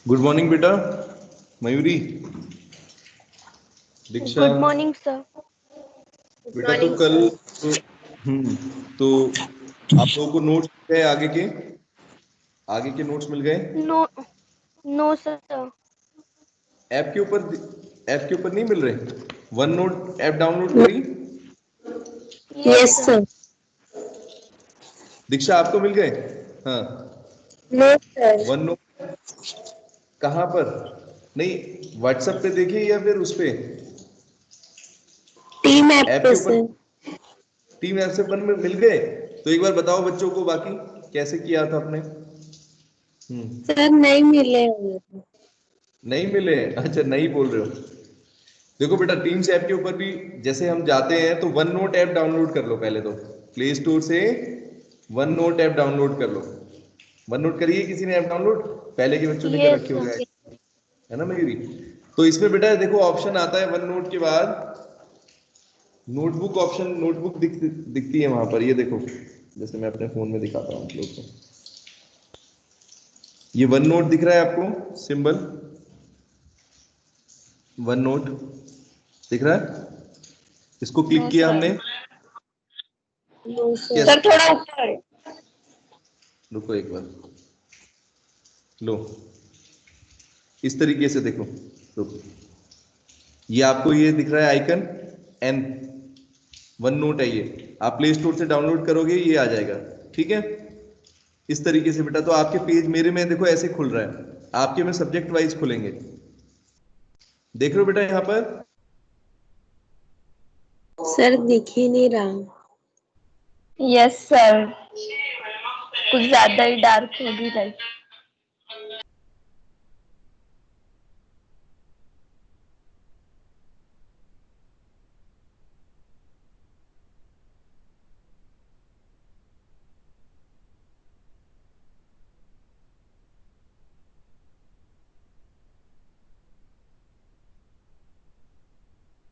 Good morning बेटा। Mayuri, Diksha. Good morning sir. बेटा तो कल तो आप लोगों को नोट्स मिल गए, आगे के नोट्स मिल गए। No no sir. ऐप के ऊपर नहीं मिल रहे। वन नोट ऐप डाउनलोड करी। Yes sir. दीक्षा आपको मिल गए? हाँ। No sir. वन नोट कहाँ पर? नहीं, व्हाट्सएप पे देखिए या फिर उस पे टीम ऐप ऐप पे के ऊपर सर। टीम ऐप से वन में मिल गए। तो एक बार बताओ बच्चों को बाकी कैसे किया था आपने। सर नहीं मिले। नहीं मिले? अच्छा, नहीं बोल रहे हो। देखो बेटा, टीम्स ऐप के ऊपर भी जैसे हम जाते हैं तो वन नोट ऐप डाउनलोड कर लो। पहले तो प्ले स्टोर से वन नोट ऐप डाउनलोड कर लो। वन नोट करिए किसी ने ऐप डाउनलोड? पहले के बच्चों ने कर यस रखे सर। होंगे, है ना मयूरी? तो इसमें बेटा देखो ऑप्शन आता है वन नोट के बाद नोटबुक ऑप्शन। नोटबुक दिखती है वहां पर, ये देखो। जैसे मैं अपने फोन में दिखाता हूँ आप लोग को। ये वन नोट दिख रहा है आपको सिंबल? वन नोट दिख रहा है? इसको क्लिक नो किया सर। हमने। No sir. कैसे? सर थोड़ा ऊपर। रुको एक बार। लो, इस तरीके से देखो। रुको, ये आपको ये दिख रहा है आइकन एन। वन नोट है ये। आप प्ले स्टोर से डाउनलोड करोगे ये आ जाएगा। ठीक है, इस तरीके से बेटा। तो आपके पेज मेरे में देखो ऐसे खुल रहा है, आपके में सब्जेक्ट वाइज खुलेंगे। देख रहे हो बेटा यहाँ पर? सर दिख ही नहीं रहा। यस सर, कुछ ज्यादा ही डार्क हो गई लाइट।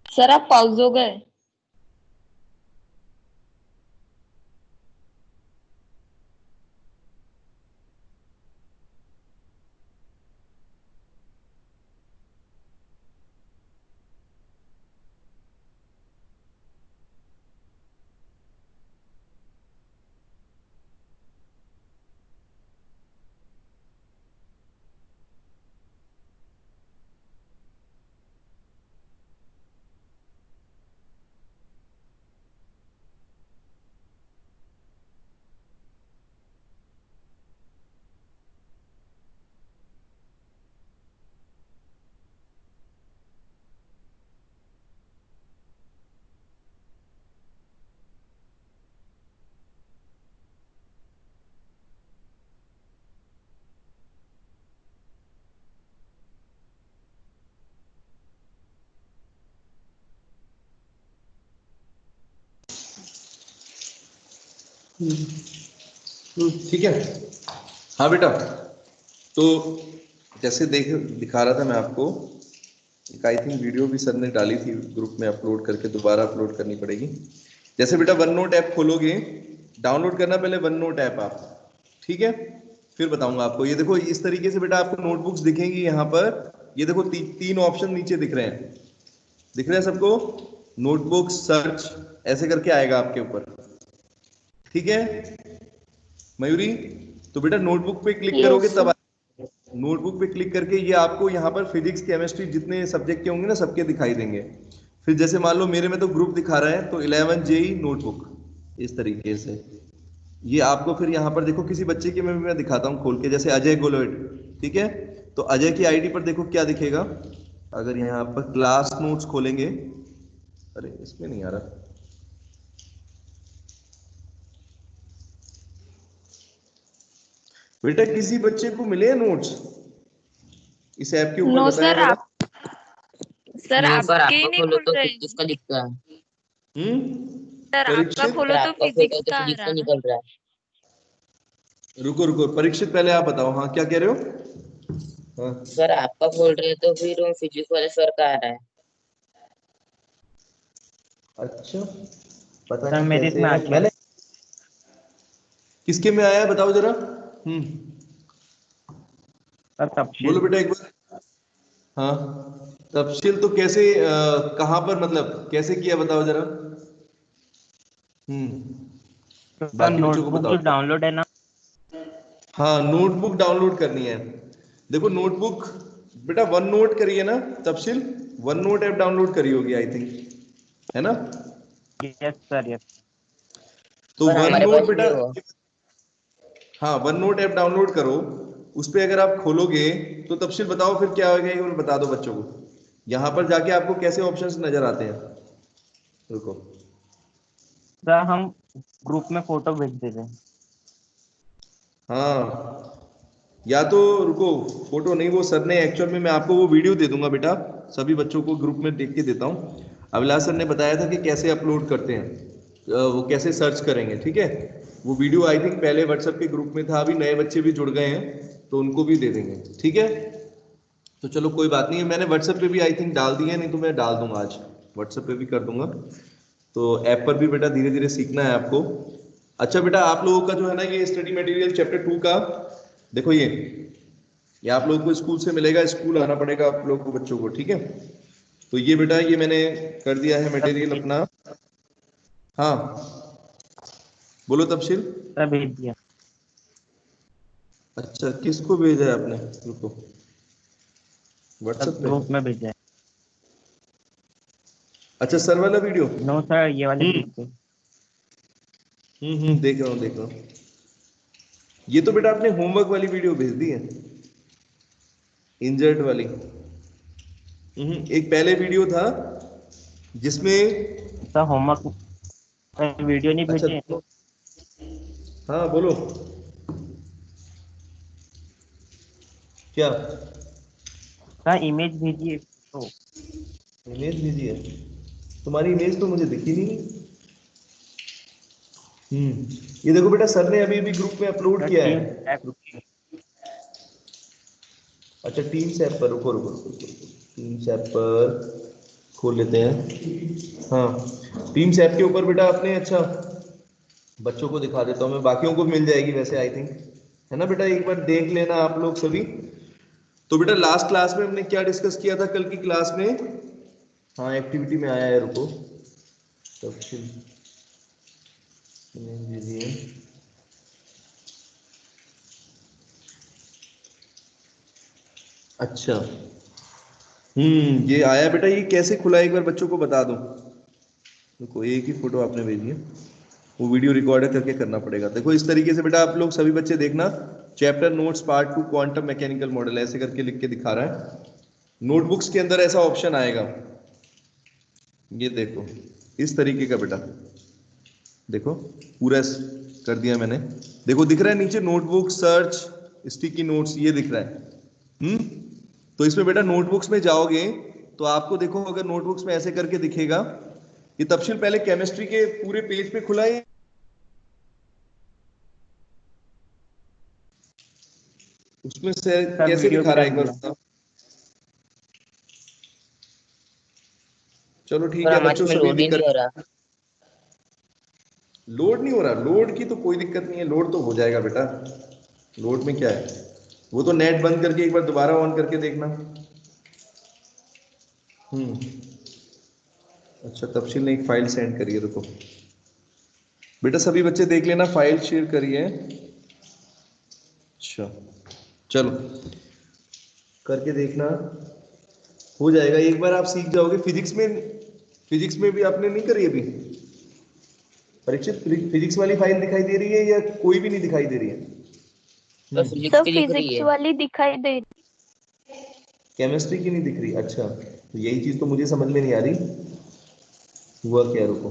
सर आप पॉज हो गए। ठीक है। हाँ बेटा, तो जैसे दिखा रहा था मैं आपको। एक आई थिंक वीडियो भी सर ने डाली थी ग्रुप में, अपलोड करके दोबारा अपलोड करनी पड़ेगी। जैसे बेटा वन नोट ऐप खोलोगे, डाउनलोड करना पहले वन नोट ऐप आप। ठीक है, फिर बताऊंगा आपको। ये देखो इस तरीके से बेटा आपको नोटबुक्स दिखेंगी यहाँ पर। ये देखो तीन ऑप्शन नीचे दिख रहे हैं। दिख रहे हैं सबको? नोटबुक सर्च ऐसे करके आएगा आपके ऊपर। ठीक है मयूरी? तो बेटा नोटबुक पे क्लिक करोगे यस तब सर। नोटबुक पे क्लिक करके ये आपको यहाँ पर फिजिक्स केमिस्ट्री जितने सब्जेक्ट के होंगे ना सबके दिखाई देंगे। फिर जैसे मान लो मेरे में तो ग्रुप दिखा रहा है, तो 11 जेई नोटबुक इस तरीके से। ये आपको फिर यहाँ पर देखो किसी बच्चे की मैं दिखाता हूँ खोल के, जैसे अजय गोलोइड। ठीक है, तो अजय की आईडी पर देखो क्या दिखेगा। अगर यहाँ पर क्लास नोट्स खोलेंगे, अरे इसमें नहीं आ रहा बेटा। किसी बच्चे को मिले नोट्स इस ऐप के ऊपर? नो बताएं सर, जरा। सर नो सर, आपके ही आपका नहीं खोलो खुल तो रहे हैं। फिजिक्स का दिखता है। सर आपका परीक्षित, सर खोलो तो आपका खोलो फिजिक्स तो का आ फिजिक्स का रहा है। निकल रहा है। रुको रुको परीक्षित, पहले आप बताओ। हाँ, क्या कह रहे हो? हाँ, सर आपका खोल रहे तो फिर फिजिक्स वाले सर का आ रहा है। अच्छा, पता सर नहीं मेरे कैसे इसमें आ है। गया। मैंने किसके में आया है बताओ जरा। सर तफसील। बोलो बेटा एक बार। हाँ, तफसील तो कैसे, कहाँ पर, मतलब कैसे किया बताओ जरा। सर बाकी बच्चों को नोटबुक बताओ। जो डाउनलोड है ना, हाँ, नोटबुक डाउनलोड करनी है। देखो नोटबुक बेटा, वन नोट करिए ना तफसील, वन नोट ऐप डाउनलोड करी होगी आई थिंक, है ना। Yes sir yes. तो पर वन हमारे नोट पास बेटा, नहीं हुआ। हाँ वन नोट ऐप डाउनलोड करो। उस पे अगर आप खोलोगे तो तफसील बताओ फिर क्या होगा, ये बता दो बच्चों को। यहाँ पर जाके आपको कैसे ऑप्शंस नजर आते हैं, रुको। सर हम ग्रुप में फोटो भेज देते हैं। हाँ, या तो रुको, फोटो नहीं, वो सर ने एक्चुअल में, मैं आपको वो वीडियो दे दूंगा बेटा, सभी बच्चों को ग्रुप में देख के देता हूँ। अभिलाष सर ने बताया था कि कैसे अपलोड करते हैं, वो कैसे सर्च करेंगे, ठीक है। वो वीडियो आई थिंक पहले व्हाट्सएप के ग्रुप में था, अभी नए बच्चे भी जुड़ गए हैं तो उनको भी दे देंगे, ठीक है। तो चलो कोई बात नहीं है, मैंने व्हाट्सएप पे भी आई थिंक डाल दिए, नहीं तो मैं डाल दूंगा आज, व्हाट्सएप पे भी कर दूंगा। तो ऐप पर भी बेटा धीरे धीरे सीखना है आपको। अच्छा बेटा, आप लोगों का जो है ना ये स्टडी मटेरियल चैप्टर 2 का, देखो ये आप लोगों को स्कूल से मिलेगा, स्कूल आना पड़ेगा आप लोगों को बच्चों को, ठीक है। तो ये बेटा ये मैंने कर दिया है सर मटेरियल अपना। हाँ बोलो तफसील। भेज दिया। अच्छा, किसको भेजा है आपने, रुको, सर व्हाट्सएप पे। ग्रुप में भेजा है। अच्छा, सर वाला वीडियो। नो सर ये वाले हम्म ग्रुप पे। देख रहा हूँ देख रहा हूँ। ये तो बेटा आपने होमवर्क वाली वीडियो भेज दी है, इंजर्ट वाली। एक पहले वीडियो था जिसमें, सर होमवर्क वीडियो नहीं अच्छा भेजे हैं। हाँ बोलो क्या, सर इमेज भेजिए तो। इमेज भेजी है, तुम्हारी इमेज तो मुझे दिखी नहीं। ये देखो बेटा, सर ने अभी अभी ग्रुप में अपलोड सर किया टीम है। ऐप रुकिए। अच्छा, टीम्स ऐप पर, रुको रुको रुको रुको, टीम्स ऐप पर खोल लेते हैं। हाँ, टीम्स ऐप के ऊपर बेटा आपने, अच्छा बच्चों को दिखा देता हूँ मैं, बाकियों को मिल जाएगी वैसे आई थिंक, है ना बेटा, एक बार देख लेना आप लोग सभी। तो बेटा लास्ट क्लास में हमने क्या डिस्कस किया था, कल की क्लास में, हाँ एक्टिविटी में आया है, रुको तफसील दीजिए। अच्छा, ये आया बेटा, ये कैसे खुला एक बार बच्चों को बता दो। देखो एक ही फोटो आपने भेजी है, वो वीडियो रिकॉर्ड करके करना पड़ेगा। देखो इस तरीके से बेटा आप लोग सभी बच्चे देखना, chapter notes part 2 quantum mechanical model, ऐसे करके लिख के दिखा रहा है। नोटबुक्स के अंदर ऐसा ऑप्शन आएगा, ये देखो इस तरीके का बेटा, देखो पूरा कर दिया मैंने, देखो दिख रहा है नीचे नोटबुक सर्च स्टिकी नोट्स, ये दिख रहा है। तो इसमें बेटा नोटबुक्स में जाओगे तो आपको देखो, अगर नोटबुक्स में ऐसे करके दिखेगा, ये तफसील पहले केमिस्ट्री के पूरे पेज पे खुला है, उसमें से सर कैसे वीडियो दिखा भी रहा है डाल एक बार दिया। बताओ। चलो ठीक पर है हमारे बच्चों, में सभी लोड ही नहीं हो रहा। लोड नहीं हो रहा, लोड की तो कोई दिक्कत नहीं है, लोड तो हो जाएगा बेटा, लोड में क्या है, वो तो नेट बंद करके एक बार दोबारा ऑन करके देखना। अच्छा, तफसील ने एक फाइल सेंड करिए, रुको बेटा सभी बच्चे देख लेना, फाइल शेयर करिए। अच्छा चलो करके देखना, हो जाएगा, एक बार आप सीख जाओगे। फिजिक्स में भी आपने नहीं करी अभी परीक्षित, फिजिक्स वाली फाइल दिखाई दे रही है या कोई भी नहीं दिखाई दे रही है। तो फिजिक्स सब की दिख रही फिजिक्स है। वाली दिखाई दे रही। केमिस्ट्री की नहीं दिख रही, अच्छा तो यही चीज तो मुझे समझ में नहीं आ रही, हुआ क्या, रुको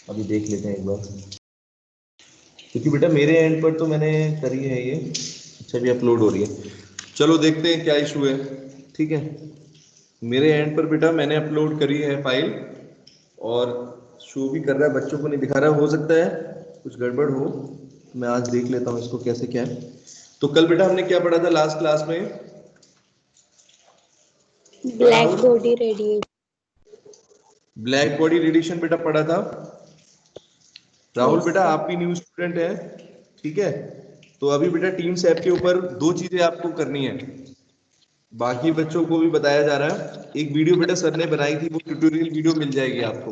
अभी देख लेते हैं एक बार, क्योंकि बेटा मेरे एंड पर तो मैंने करी है ये। अच्छा भी अपलोड हो रही है, चलो देखते हैं क्या इशू है, ठीक है। मेरे एंड पर बेटा मैंने अपलोड करी है फाइल, और शो भी कर रहा है, बच्चों को नहीं दिखा रहा, हो सकता है कुछ गड़बड़ हो, मैं आज देख लेता हूँ इसको कैसे क्या है। तो कल बेटा हमने क्या पढ़ा था लास्ट क्लास में, black body radiation. Black body radiation बेटा पढ़ा था। राहुल यस बेटा सर। आप भी न्यू स्टूडेंट हैं, ठीक है, तो अभी बेटा टीम्स ऐप के ऊपर दो चीजें आपको करनी है, बाकी बच्चों को भी बताया जा रहा है। एक वीडियो बेटा सर ने बनाई थी, वो ट्यूटोरियल वीडियो मिल जाएगी आपको।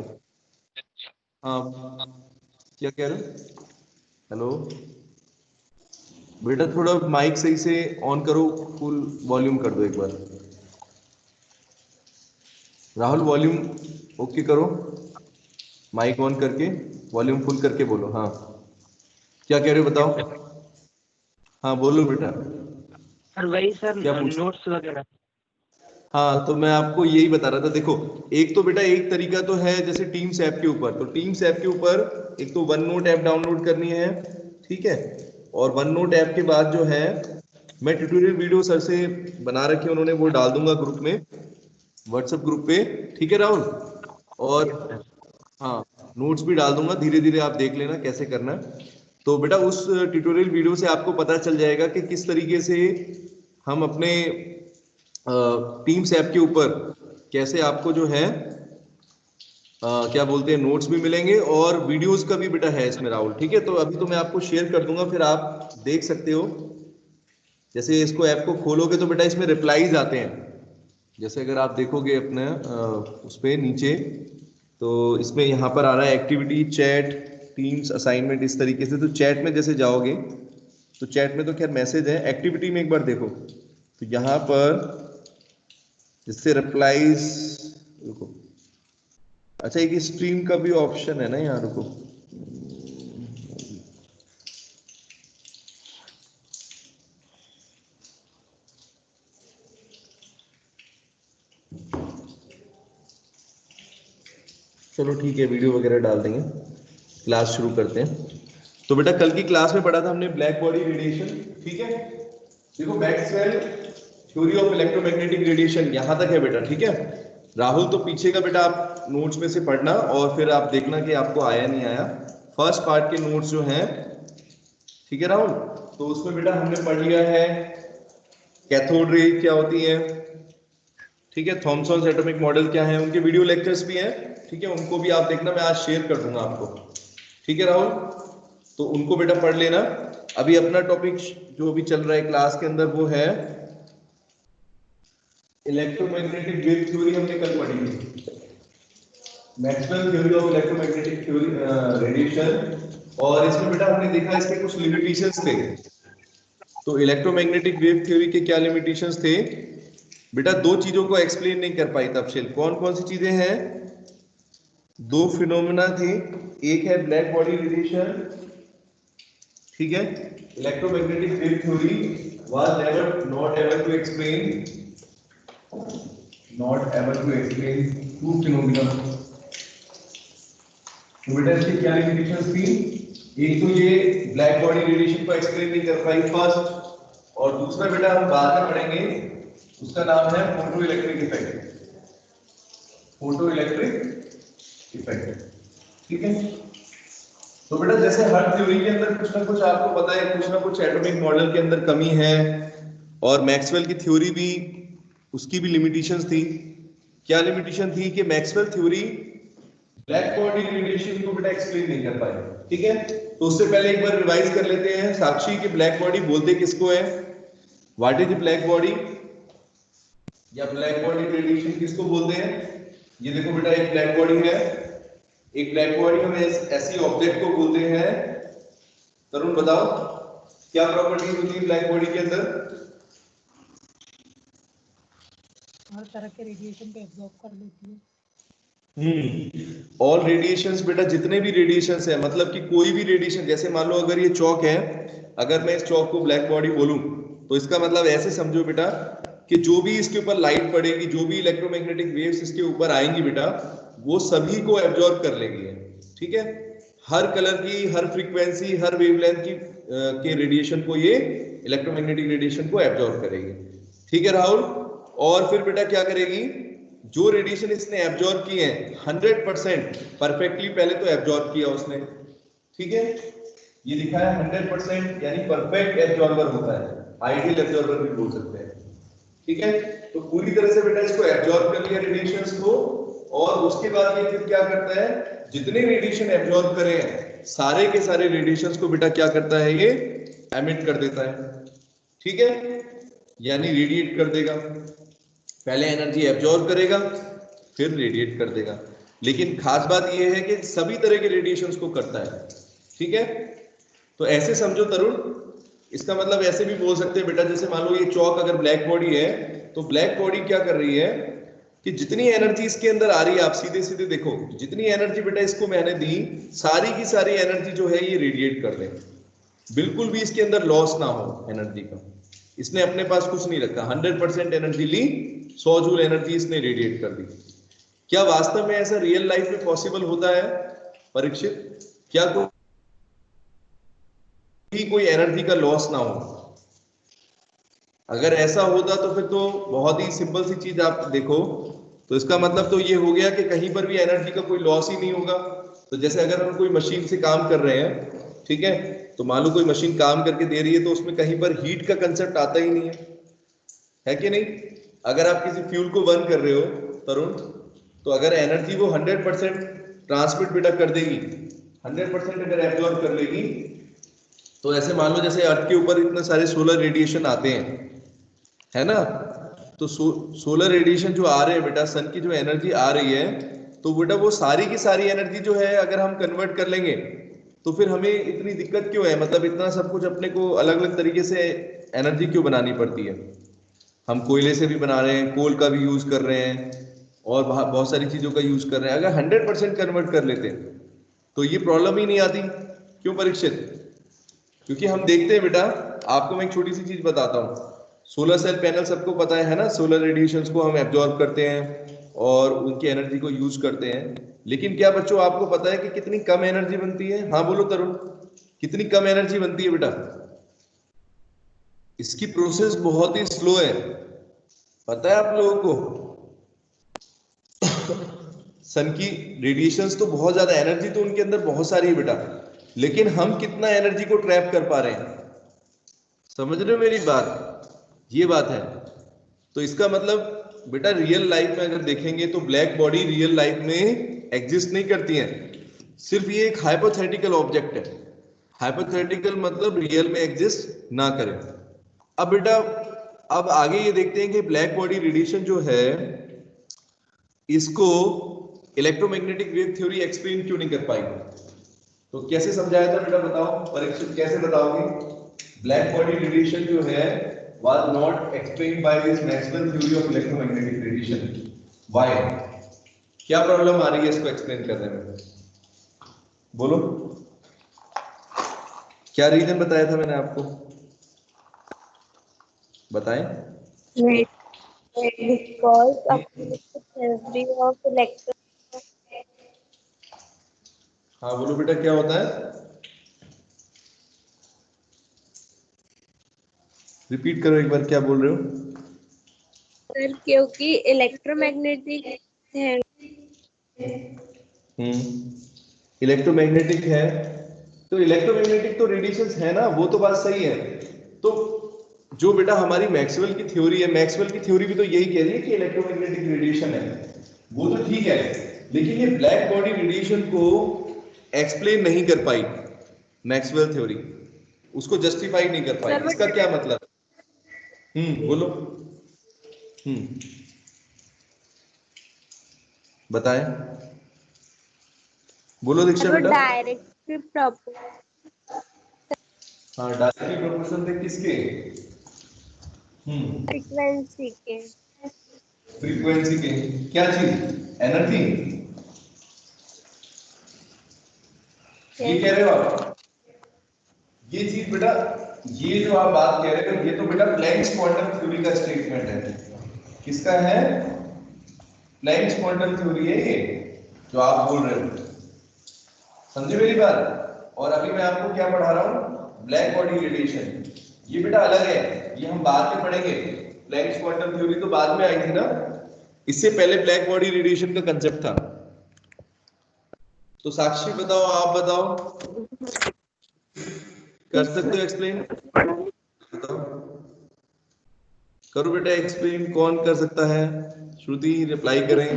हाँ क्या कह रहे हो? हेलो बेटा थोड़ा माइक सही से ऑन करो, फुल वॉल्यूम कर दो एक बार। राहुल वॉल्यूम ओके करो, माइक ऑन करके वॉल्यूम फुल करके बोलो। हाँ क्या कह रहे हो बताओ? हाँ बोलो बेटा। सर वही सर क्या पूछ? नोट्स वगैरह। हाँ तो मैं आपको यही बता रहा था, देखो एक तो बेटा एक तरीका तो है जैसे टीम्स ऐप के ऊपर, तो टीम्स ऐप के ऊपर एक तो वन नोट ऐप डाउनलोड करनी है, ठीक है। और वन नोट ऐप के बाद जो है मैं ट्यूटोरियल वीडियो सर से बना रखी है उन्होंने, वो डाल दूंगा ग्रुप में, व्हाट्सएप ग्रुप पे, ठीक है राहुल। और हाँ नोट्स भी डाल दूंगा, धीरे धीरे आप देख लेना कैसे करना है। तो बेटा उस ट्यूटोरियल वीडियो से आपको पता चल जाएगा कि किस तरीके से हम अपने टीम्स ऐप के ऊपर कैसे आपको जो है क्या बोलते हैं नोट्स भी मिलेंगे और वीडियोस का भी बेटा है इसमें राहुल, ठीक है। तो अभी तो मैं आपको शेयर कर दूंगा, फिर आप देख सकते हो। जैसे इसको ऐप को खोलोगे तो बेटा इसमें रिप्लाईज आते हैं, जैसे अगर आप देखोगे अपने उस पे नीचे, तो इसमें यहाँ पर आ रहा है एक्टिविटी, चैट, टीम्स, असाइनमेंट, इस तरीके से। तो चैट में जैसे जाओगे तो चैट में तो खैर मैसेज है, एक्टिविटी में एक बार देखो तो यहाँ पर जिससे रिप्लाईज, रुको अच्छा एक स्ट्रीम का भी ऑप्शन है ना यहाँ, रुको चलो ठीक है वीडियो वगैरह डाल देंगे, क्लास शुरू करते हैं। तो बेटा कल की क्लास में पढ़ा था हमने ब्लैक बॉडी रेडिएशन, ठीक है। देखो Maxwell theory of electromagnetic radiation यहाँ तक है बेटा, ठीक है। राहुल तो पीछे का बेटा आप नोट्स में से पढ़ना और फिर आप देखना कि आपको आया नहीं आया। फर्स्ट पार्ट के नोट्स जो हैं, ठीक है राहुल, तो उसमें बेटा हमने पढ़ लिया है कैथोड रे क्या होती है, ठीक है। थॉमसन एटॉमिक मॉडल क्या है, उनके वीडियो लेक्चर्स भी हैं, ठीक है, उनको भी आप देखना, मैं आज शेयर कर दूंगा आपको, ठीक है राहुल। तो उनको बेटा पढ़ लेना। अभी अपना टॉपिक जो भी चल रहा है क्लास के अंदर वो है इलेक्ट्रोमैग्नेटिक वेव थ्योरी, हमने कल पढ़ी थी Maxwell theory of electromagnetic theory radiation. और इसमें बेटा हमने देखा इसके कुछ लिमिटेशंस थे। तो इलेक्ट्रोमैग्नेटिक वेव थ्योरी के क्या लिमिटेशंस थे बेटा? दो चीजों को एक्सप्लेन नहीं कर पाई तफसील। कौन कौन सी चीजें हैं? दो फिनोमेना थे, एक है ब्लैक बॉडी रेडिएशन, ठीक है। Electromagnetic wave theory was not able to explain two phenomena. तो बेटा इसकी क्या लिमिटेशंस थी? एक तो ये ब्लैक बॉडी रेडिएशन को एक्सप्लेन नहीं कर पाई फर्स्ट, और दूसरा बेटा हम बाद में पढ़ेंगे, उसका नाम है photo electric effect, photo electric effect, ठीक है। तो बेटा जैसे हर थ्योरी के अंदर कुछ ना कुछ आपको पता है, कुछ ना कुछ एटॉमिक मॉडल के अंदर कमी है, और मैक्सवेल की थ्योरी भी उसकी भी लिमिटेशंस थी। क्या लिमिटेशन थी? कि Maxwell theory black body radiation को बेटा एक्सप्लेन नहीं कर पाए, ठीक है। तो उससे पहले एक बार रिवाइज कर लेते हैं साक्षी कि ब्लैक बॉडी बोलते किसको है, व्हाट इज ब्लैक बॉडी या ब्लैक बॉडी रेडिएशन किसको बोलते हैं? ये देखो बेटा एक ब्लैक बॉडी है, एक ब्लैक बॉडी में ऐसी ऑब्जेक्ट को बोलते हैं, तरुण बताओ क्या प्रॉपर्टीज होती है ब्लैक बॉडी के अंदर? हर तरह के रेडिएशन को एब्जॉर्ब कर लेती है। ऑल रेडिएशंस बेटा, जितने भी रेडिएशंस है, मतलब कि कोई भी रेडिएशन, जैसे मान लो अगर ये चौक है, अगर मैं इस चौक को ब्लैक बॉडी बोलूं तो इसका मतलब ऐसे समझो बेटा कि जो भी इसके ऊपर लाइट पड़ेगी, जो भी इलेक्ट्रोमैग्नेटिक वेव्स इसके ऊपर आएंगी बेटा, वो सभी को एब्जॉर्ब कर लेगी, ठीक है। हर कलर की, हर फ्रीक्वेंसी, हर वेवलेंथ की के रेडिएशन को ये इलेक्ट्रोमैग्नेटिक रेडिएशन को एब्जॉर्ब करेगी, ठीक है राहुल। और फिर बेटा क्या करेगी? जो रेडिएशन इसने एब्जॉर्ब किए हैं 100% परफेक्टली पहले तो एब्जॉर्ब किया उसने, ठीक है। ये लिखा है 100% यानी परफेक्ट एब्जॉर्बर होता है, आइडियल एब्जॉर्बर भी बोल सकते हैं, ठीक है। तो पूरी तरह से बेटा इसको एब्जॉर्ब कर लिया रेडिएशंस को, और उसके बाद ये फिर क्या करता है? जितने रेडिएशन एब्जॉर्ब करे हैं सारे के सारे रेडिएशंस को बेटा क्या करता है? ये एमिट कर देता है, ठीक है, यानी रेडिएट कर देगा। पहले एनर्जी एब्जॉर्ब करेगा फिर रेडिएट कर देगा। लेकिन खास बात यह है कि सभी तरह के रेडिएशंस को करता है, ठीक है। तो ऐसे समझो तरुण, इसका मतलब ऐसे भी बोल सकते हैं बेटा, जैसे मान लो ये चौक अगर ब्लैक बॉडी है तो ब्लैक बॉडी क्या कर रही है कि जितनी एनर्जी इसके अंदर आ रही है, आप सीधे सीधे देखो, जितनी एनर्जी बेटा इसको मैंने दी, सारी की सारी एनर्जी जो है ये रेडिएट कर दे, बिल्कुल भी इसके अंदर लॉस ना हो एनर्जी का। इसने अपने पास कुछ नहीं रखा, 100% एनर्जी ली, 100 जूल एनर्जी इसने रेडिएट कर दी। क्या वास्तव में ऐसा रियल लाइफ में पॉसिबल होता है परीक्षित? क्या कोई एनर्जी का लॉस ना हो? अगर ऐसा होता तो फिर तो बहुत ही सिंपल सी चीज आप देखो, तो इसका मतलब तो ये हो गया कि कहीं पर भी एनर्जी का कोई लॉस ही नहीं होगा। तो जैसे अगर हम कोई मशीन से काम कर रहे हैं, ठीक है, तो मान लो कोई मशीन काम करके दे रही है तो उसमें कहीं पर हीट का कंसेप्ट आता ही नहीं है कि नहीं? अगर आप किसी फ्यूल को बर्न कर रहे हो तरुण, तो अगर एनर्जी वो 100% ट्रांसमिट बेटा कर देगी, 100% अगर एब्जॉर्ब कर लेगी, तो ऐसे मान लो जैसे अर्थ के ऊपर इतने सारे सोलर रेडिएशन आते हैं, है ना, तो सोलर रेडिएशन जो आ रहे हैं बेटा, सन की जो एनर्जी आ रही है, तो बेटा वो सारी की सारी एनर्जी जो है अगर हम कन्वर्ट कर लेंगे तो फिर हमें इतनी दिक्कत क्यों है? मतलब इतना सब कुछ अपने को अलग अलग तरीके से एनर्जी क्यों बनानी पड़ती है? हम कोयले से भी बना रहे हैं, कोल का भी यूज कर रहे हैं, और बहुत सारी चीजों का यूज कर रहे हैं। अगर 100% कन्वर्ट कर लेते तो ये प्रॉब्लम ही नहीं आती। क्यों परीक्षित? क्योंकि हम देखते हैं बेटा, आपको मैं एक छोटी सी चीज बताता हूँ, सोलर सेल पैनल सबको पता है ना, सोलर रेडिएशंस को हम एब्जॉर्ब करते हैं और उनकी एनर्जी को यूज करते हैं। लेकिन क्या बच्चों आपको पता है कि कितनी कम एनर्जी बनती है? हाँ बोलो तरुण, कितनी कम एनर्जी बनती है बेटा? इसकी प्रोसेस बहुत ही स्लो है, पता है आप लोगों को? सन की रेडिएशंस तो बहुत ज्यादा, एनर्जी तो उनके अंदर बहुत सारी है बेटा, लेकिन हम कितना एनर्जी को ट्रैप कर पा रहे हैं? समझ रहे हो मेरी बात? ये बात है। तो इसका मतलब बेटा रियल लाइफ में अगर देखेंगे तो ब्लैक बॉडी रियल लाइफ में एग्जिस्ट नहीं करती है, सिर्फ ये एक हाइपोथेटिकल ऑब्जेक्ट है। हाइपोथेटिकल मतलब रियल में एग्जिस्ट ना करे। अब बेटा अब आगे ये देखते हैं कि ब्लैक बॉडी रेडिएशन जो है, इसको इलेक्ट्रोमैग्नेटिक वेव थ्योरी एक्सप्लेन क्यों नहीं कर पाई? तो कैसे समझाया था बेटा, बताओ परीक्षित, कैसे बताओगे? ब्लैक बॉडी रेडिएशन जो है was not explained by this Maxwell theory of electromagnetic radiation. Why? क्या प्रॉब्लम आ रही है इसको एक्सप्लेन करने में? बोलो, क्या रीजन बताया था मैंने आपको? बताएं। Because of the theory of electron. हाँ बोलो बेटा, क्या होता है? रिपीट करो एक बार, क्या बोल रहे हो? सर क्योंकि इलेक्ट्रोमैग्नेटिक है। इलेक्ट्रोमैग्नेटिक है तो इलेक्ट्रोमैग्नेटिक तो रेडिएशंस है ना, वो तो बात सही है। तो जो बेटा हमारी मैक्सवेल की थ्योरी है, मैक्सवेल की थ्योरी भी तो यही कह रही है कि इलेक्ट्रोमैग्नेटिक रेडिएशन है, वो तो ठीक है, लेकिन ये ब्लैक बॉडी रेडिएशन को एक्सप्लेन नहीं कर पाई मैक्सवेल थ्योरी, उसको जस्टिफाई नहीं कर पाई। इसका क्या मतलब? बोलो, बताएं, बोलो दीक्षा बेटा। Directly property. हाँ, डायरेक्टली प्रोपोर्शनल थे किसके? फ्रीक्वेंसी के। फ्रीक्वेंसी के, क्या चीज? एनर्जी। ये कह रहे हो आप? ये चीज बेटा, ये जो आप बात कह रहे हो, ये तो बेटा प्लैंक्स क्वांटम थ्योरी का स्टेटमेंट है। किसका है? प्लैंक्स क्वांटम थ्योरी है ये जो आप बोल रहे हो, समझे मेरी बात? और अभी मैं आपको क्या पढ़ा रहा हूँ? Black body radiation. ये बेटा अलग है, ये हम बाद में पढ़ेंगे। प्लैंक्स क्वांटम थ्योरी तो बाद में आई थी ना, इससे पहले ब्लैक बॉडी रेडिएशन का कंसेप्ट था। तो साक्षी बताओ, आप बताओ, कर सकते हो एक्सप्लेन? बताओ, करो बेटा एक्सप्लेन, कौन कर सकता है? श्रुति रिप्लाई करें।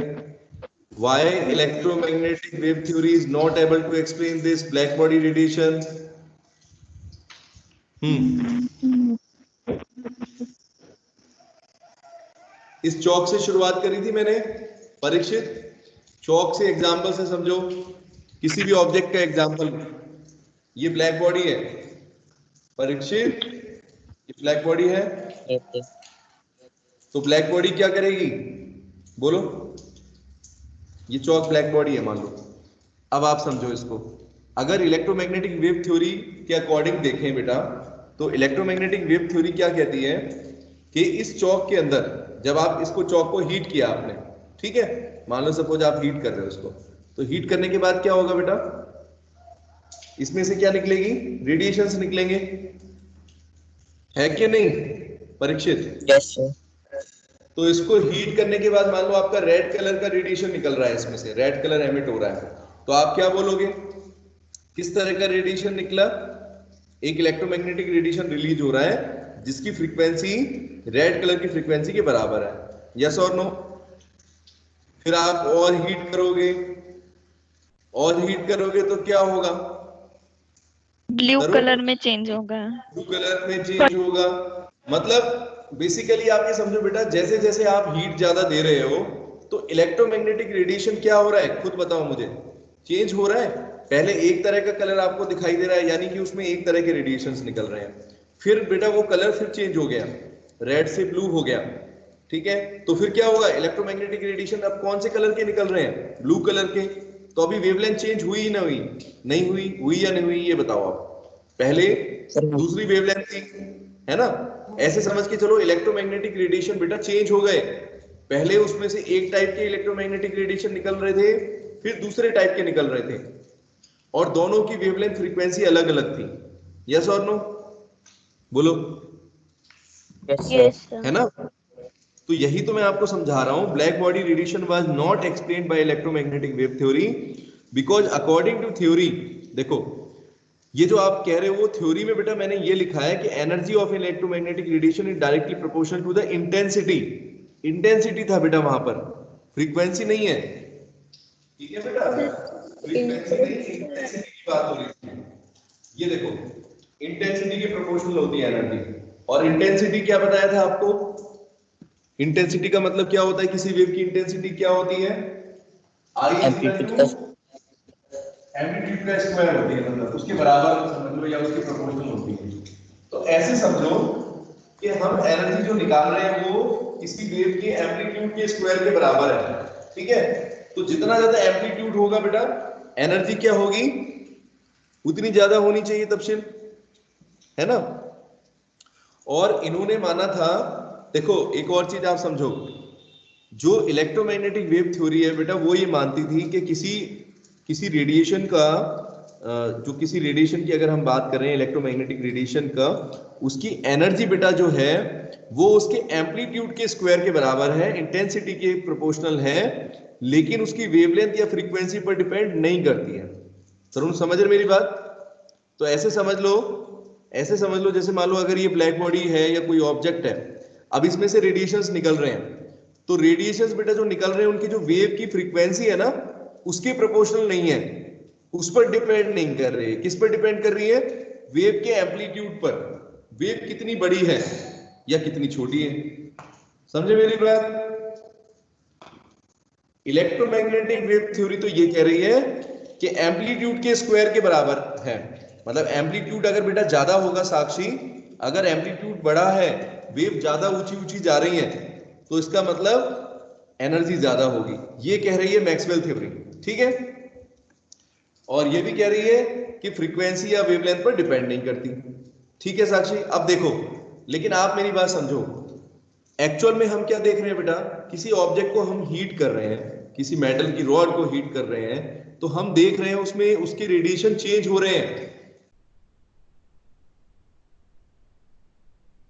Why electromagnetic wave theory is not able to explain this black body radiation? इस चौक से शुरुआत करी थी मैंने परीक्षित, चौक से एग्जाम्पल से समझो, किसी भी ऑब्जेक्ट का एग्जाम्पल। ये ब्लैक बॉडी है परीक्षित, ये ब्लैक बॉडी है, तो ब्लैक बॉडी क्या करेगी बोलो, ये चौक ब्लैक बॉडी है मान लो। अब आप समझो इसको, अगर इलेक्ट्रोमैग्नेटिक वेव थ्योरी के अकॉर्डिंग देखें बेटा, तो इलेक्ट्रोमैग्नेटिक वेव थ्योरी क्या कहती है कि इस चौक के अंदर जब आप इसको चौक को हीट किया आपने, ठीक है, मान लो सपोज आप हीट कर रहे हो इसको, तो हीट करने के बाद क्या होगा बेटा, इसमें से क्या निकलेगी, रेडिएशंस निकलेंगे, है कि नहीं परीक्षित? Yes sir. तो इसको हीट करने के बाद मान लो आपका रेड कलर का रेडिएशन निकल रहा है, इसमें से रेड कलर एमिट हो रहा है, तो आप क्या बोलोगे, किस तरह का रेडिएशन निकला, एक इलेक्ट्रोमैग्नेटिक रेडिएशन रिलीज हो रहा है जिसकी फ्रीक्वेंसी रेड कलर की फ्रीक्वेंसी के बराबर है, यस और नो? फिर आप और हीट करोगे, और हीट करोगे तो क्या होगा, ब्लू कलर में चेंज होगा, ब्लू कलर में चेंज होगा। मतलब बेसिकली आप ये समझो बेटा, जैसे जैसे आप हीट ज्यादा दे रहे हो तो इलेक्ट्रोमैग्नेटिक रेडिएशन क्या हो रहा है, खुद बताओ मुझे, चेंज हो रहा है। पहले एक तरह का कलर आपको दिखाई दे रहा है, यानी कि उसमें एक तरह के रेडिएशंस निकल रहे हैं, फिर बेटा वो कलर फिर चेंज हो गया, रेड से ब्लू हो गया, ठीक है, तो फिर क्या होगा, इलेक्ट्रोमैग्नेटिक रेडिएशन अब कौन से कलर के निकल रहे हैं, ब्लू कलर के। तो अभी वेवलेंथ चेंज हुई ही ना हुई, नहीं हुई, हुई या नहीं हुई ये बताओ आप, पहले दूसरी वेवलेंथ थी, है ना, ऐसे समझ के चलो इलेक्ट्रोमैग्नेटिक रेडिएशन बेटा चेंज हो गए, पहले उसमें से एक टाइप के इलेक्ट्रोमैग्नेटिक रेडिएशन निकल रहे थे, फिर दूसरे टाइप के निकल रहे थे, और दोनों की वेवलेंथ फ्रीक्वेंसी अलग अलग थी, यस और नो बोलो, यस है ना? तो यही तो मैं आपको समझा रहा हूं, black body radiation was not explained by electromagnetic wave theory because according to theory, देखो ये जो आप कह रहे हो वो थ्योरी में बेटा मैंने ये लिखा है कि energy of electromagnetic radiation is directly proportional to the intensity, intensity था बेटा वहां पर, फ्रीक्वेंसी नहीं है, ठीक है बेटा, फ्रीक्वेंसी नहीं, इंटेंसिटी की बात हो रही है। ये देखो इंटेंसिटी के प्रोपोर्शनल होती है एनर्जी, और इंटेंसिटी क्या बताया था आपको, इंटेंसिटी का मतलब क्या होता है, किसी वेव की इंटेंसिटी क्या होती है, आई एम्पलीट्यूड का एम्पलीट्यूड का स्क्वायर होती है, मतलब उसके बराबर समझ लो या उसके प्रोपोर्शनल होती है। तो ऐसे समझो कि हम एनर्जी जो निकाल रहे हैं वो किसी वेव के एम्पलीट्यूड के स्क्वायर के बराबर है, ठीक है, तो जितना ज्यादा एम्पलीट्यूड होगा बेटा एनर्जी क्या होगी, उतनी ज्यादा होनी चाहिए तफसील, है ना? और इन्होंने माना था, देखो एक और चीज आप समझो, जो इलेक्ट्रोमैग्नेटिक वेव थ्योरी है बेटा वो ये मानती थी कि किसी रेडिएशन का, जो किसी रेडिएशन की अगर हम बात कर रहे हैं इलेक्ट्रोमैग्नेटिक रेडिएशन का, उसकी एनर्जी बेटा जो है वो उसके एम्पलीट्यूड के स्क्वायर के बराबर है, इंटेंसिटी के प्रोपोर्शनल है, लेकिन उसकी वेवलेंथ या फ्रीक्वेंसी पर डिपेंड नहीं करती है। तरुण समझ रहे मेरी बात? तो ऐसे समझ लो, ऐसे समझ लो जैसे मान लो अगर ये ब्लैक बॉडी है या कोई ऑब्जेक्ट है, अब इसमें से रेडिएशंस निकल रहे हैं, तो रेडिएशंस बेटा जो निकल रहे हैं उनकी जो वेव की फ्रीक्वेंसी है ना उसके प्रोपोर्शनल नहीं है, उस पर डिपेंड नहीं कर रही है। किस पर डिपेंड कर रही है? वेव के एम्पलीट्यूड पर, वेव कितनी बड़ी है या कितनी छोटी है। समझे मेरी बात? इलेक्ट्रोमैग्नेटिक वेव थ्योरी तो ये कह रही है कि एम्पलीट्यूड के स्क्वायर के बराबर है, मतलब एम्पलीट्यूड अगर बेटा ज्यादा होगा साक्षी, अगर एम्पलीट्यूड बड़ा है, वेव ज्यादा ऊंची ऊंची जा रही है, तो इसका मतलब एनर्जी ज्यादा होगी, ये कह रही है मैक्सवेल थ्योरी, ठीक है। और ये भी कह रही है कि फ्रीक्वेंसी या वेवलेंथ पर डिपेंड नहीं करती, ठीक है साक्षी। अब देखो, लेकिन आप मेरी बात समझो, एक्चुअल में हम क्या देख रहे हैं बेटा, किसी ऑब्जेक्ट को हम हीट कर रहे हैं, किसी मेटल की रॉड को हीट कर रहे हैं, तो हम देख रहे हैं उसमें उसके रेडिएशन चेंज हो रहे हैं,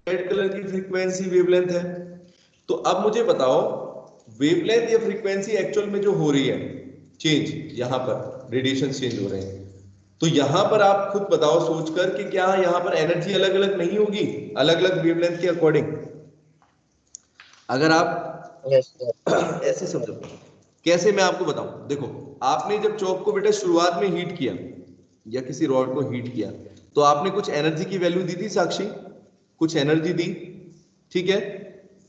रेड कलर की फ्रीक्वेंसी वेवलेंथ है। तो अब मुझे बताओ वेवलेंथ या फ्रीक्वेंसी एक्चुअल में जो हो रही है चेंज, यहां पर रेडिएशन चेंज हो रहे हैं, तो यहां पर आप खुद बताओ सोचकर कि क्या यहां पर एनर्जी अलग अलग नहीं होगी, अलग अलग वेवलेंथ के अकॉर्डिंग? अगर आप ऐसे समझो, कैसे मैं आपको बताऊं, देखो आपने जब चॉक को बेटा शुरुआत में हीट किया या किसी रॉड को हीट किया, तो आपने कुछ एनर्जी की वैल्यू दी थी साक्षी, कुछ एनर्जी दी, ठीक है।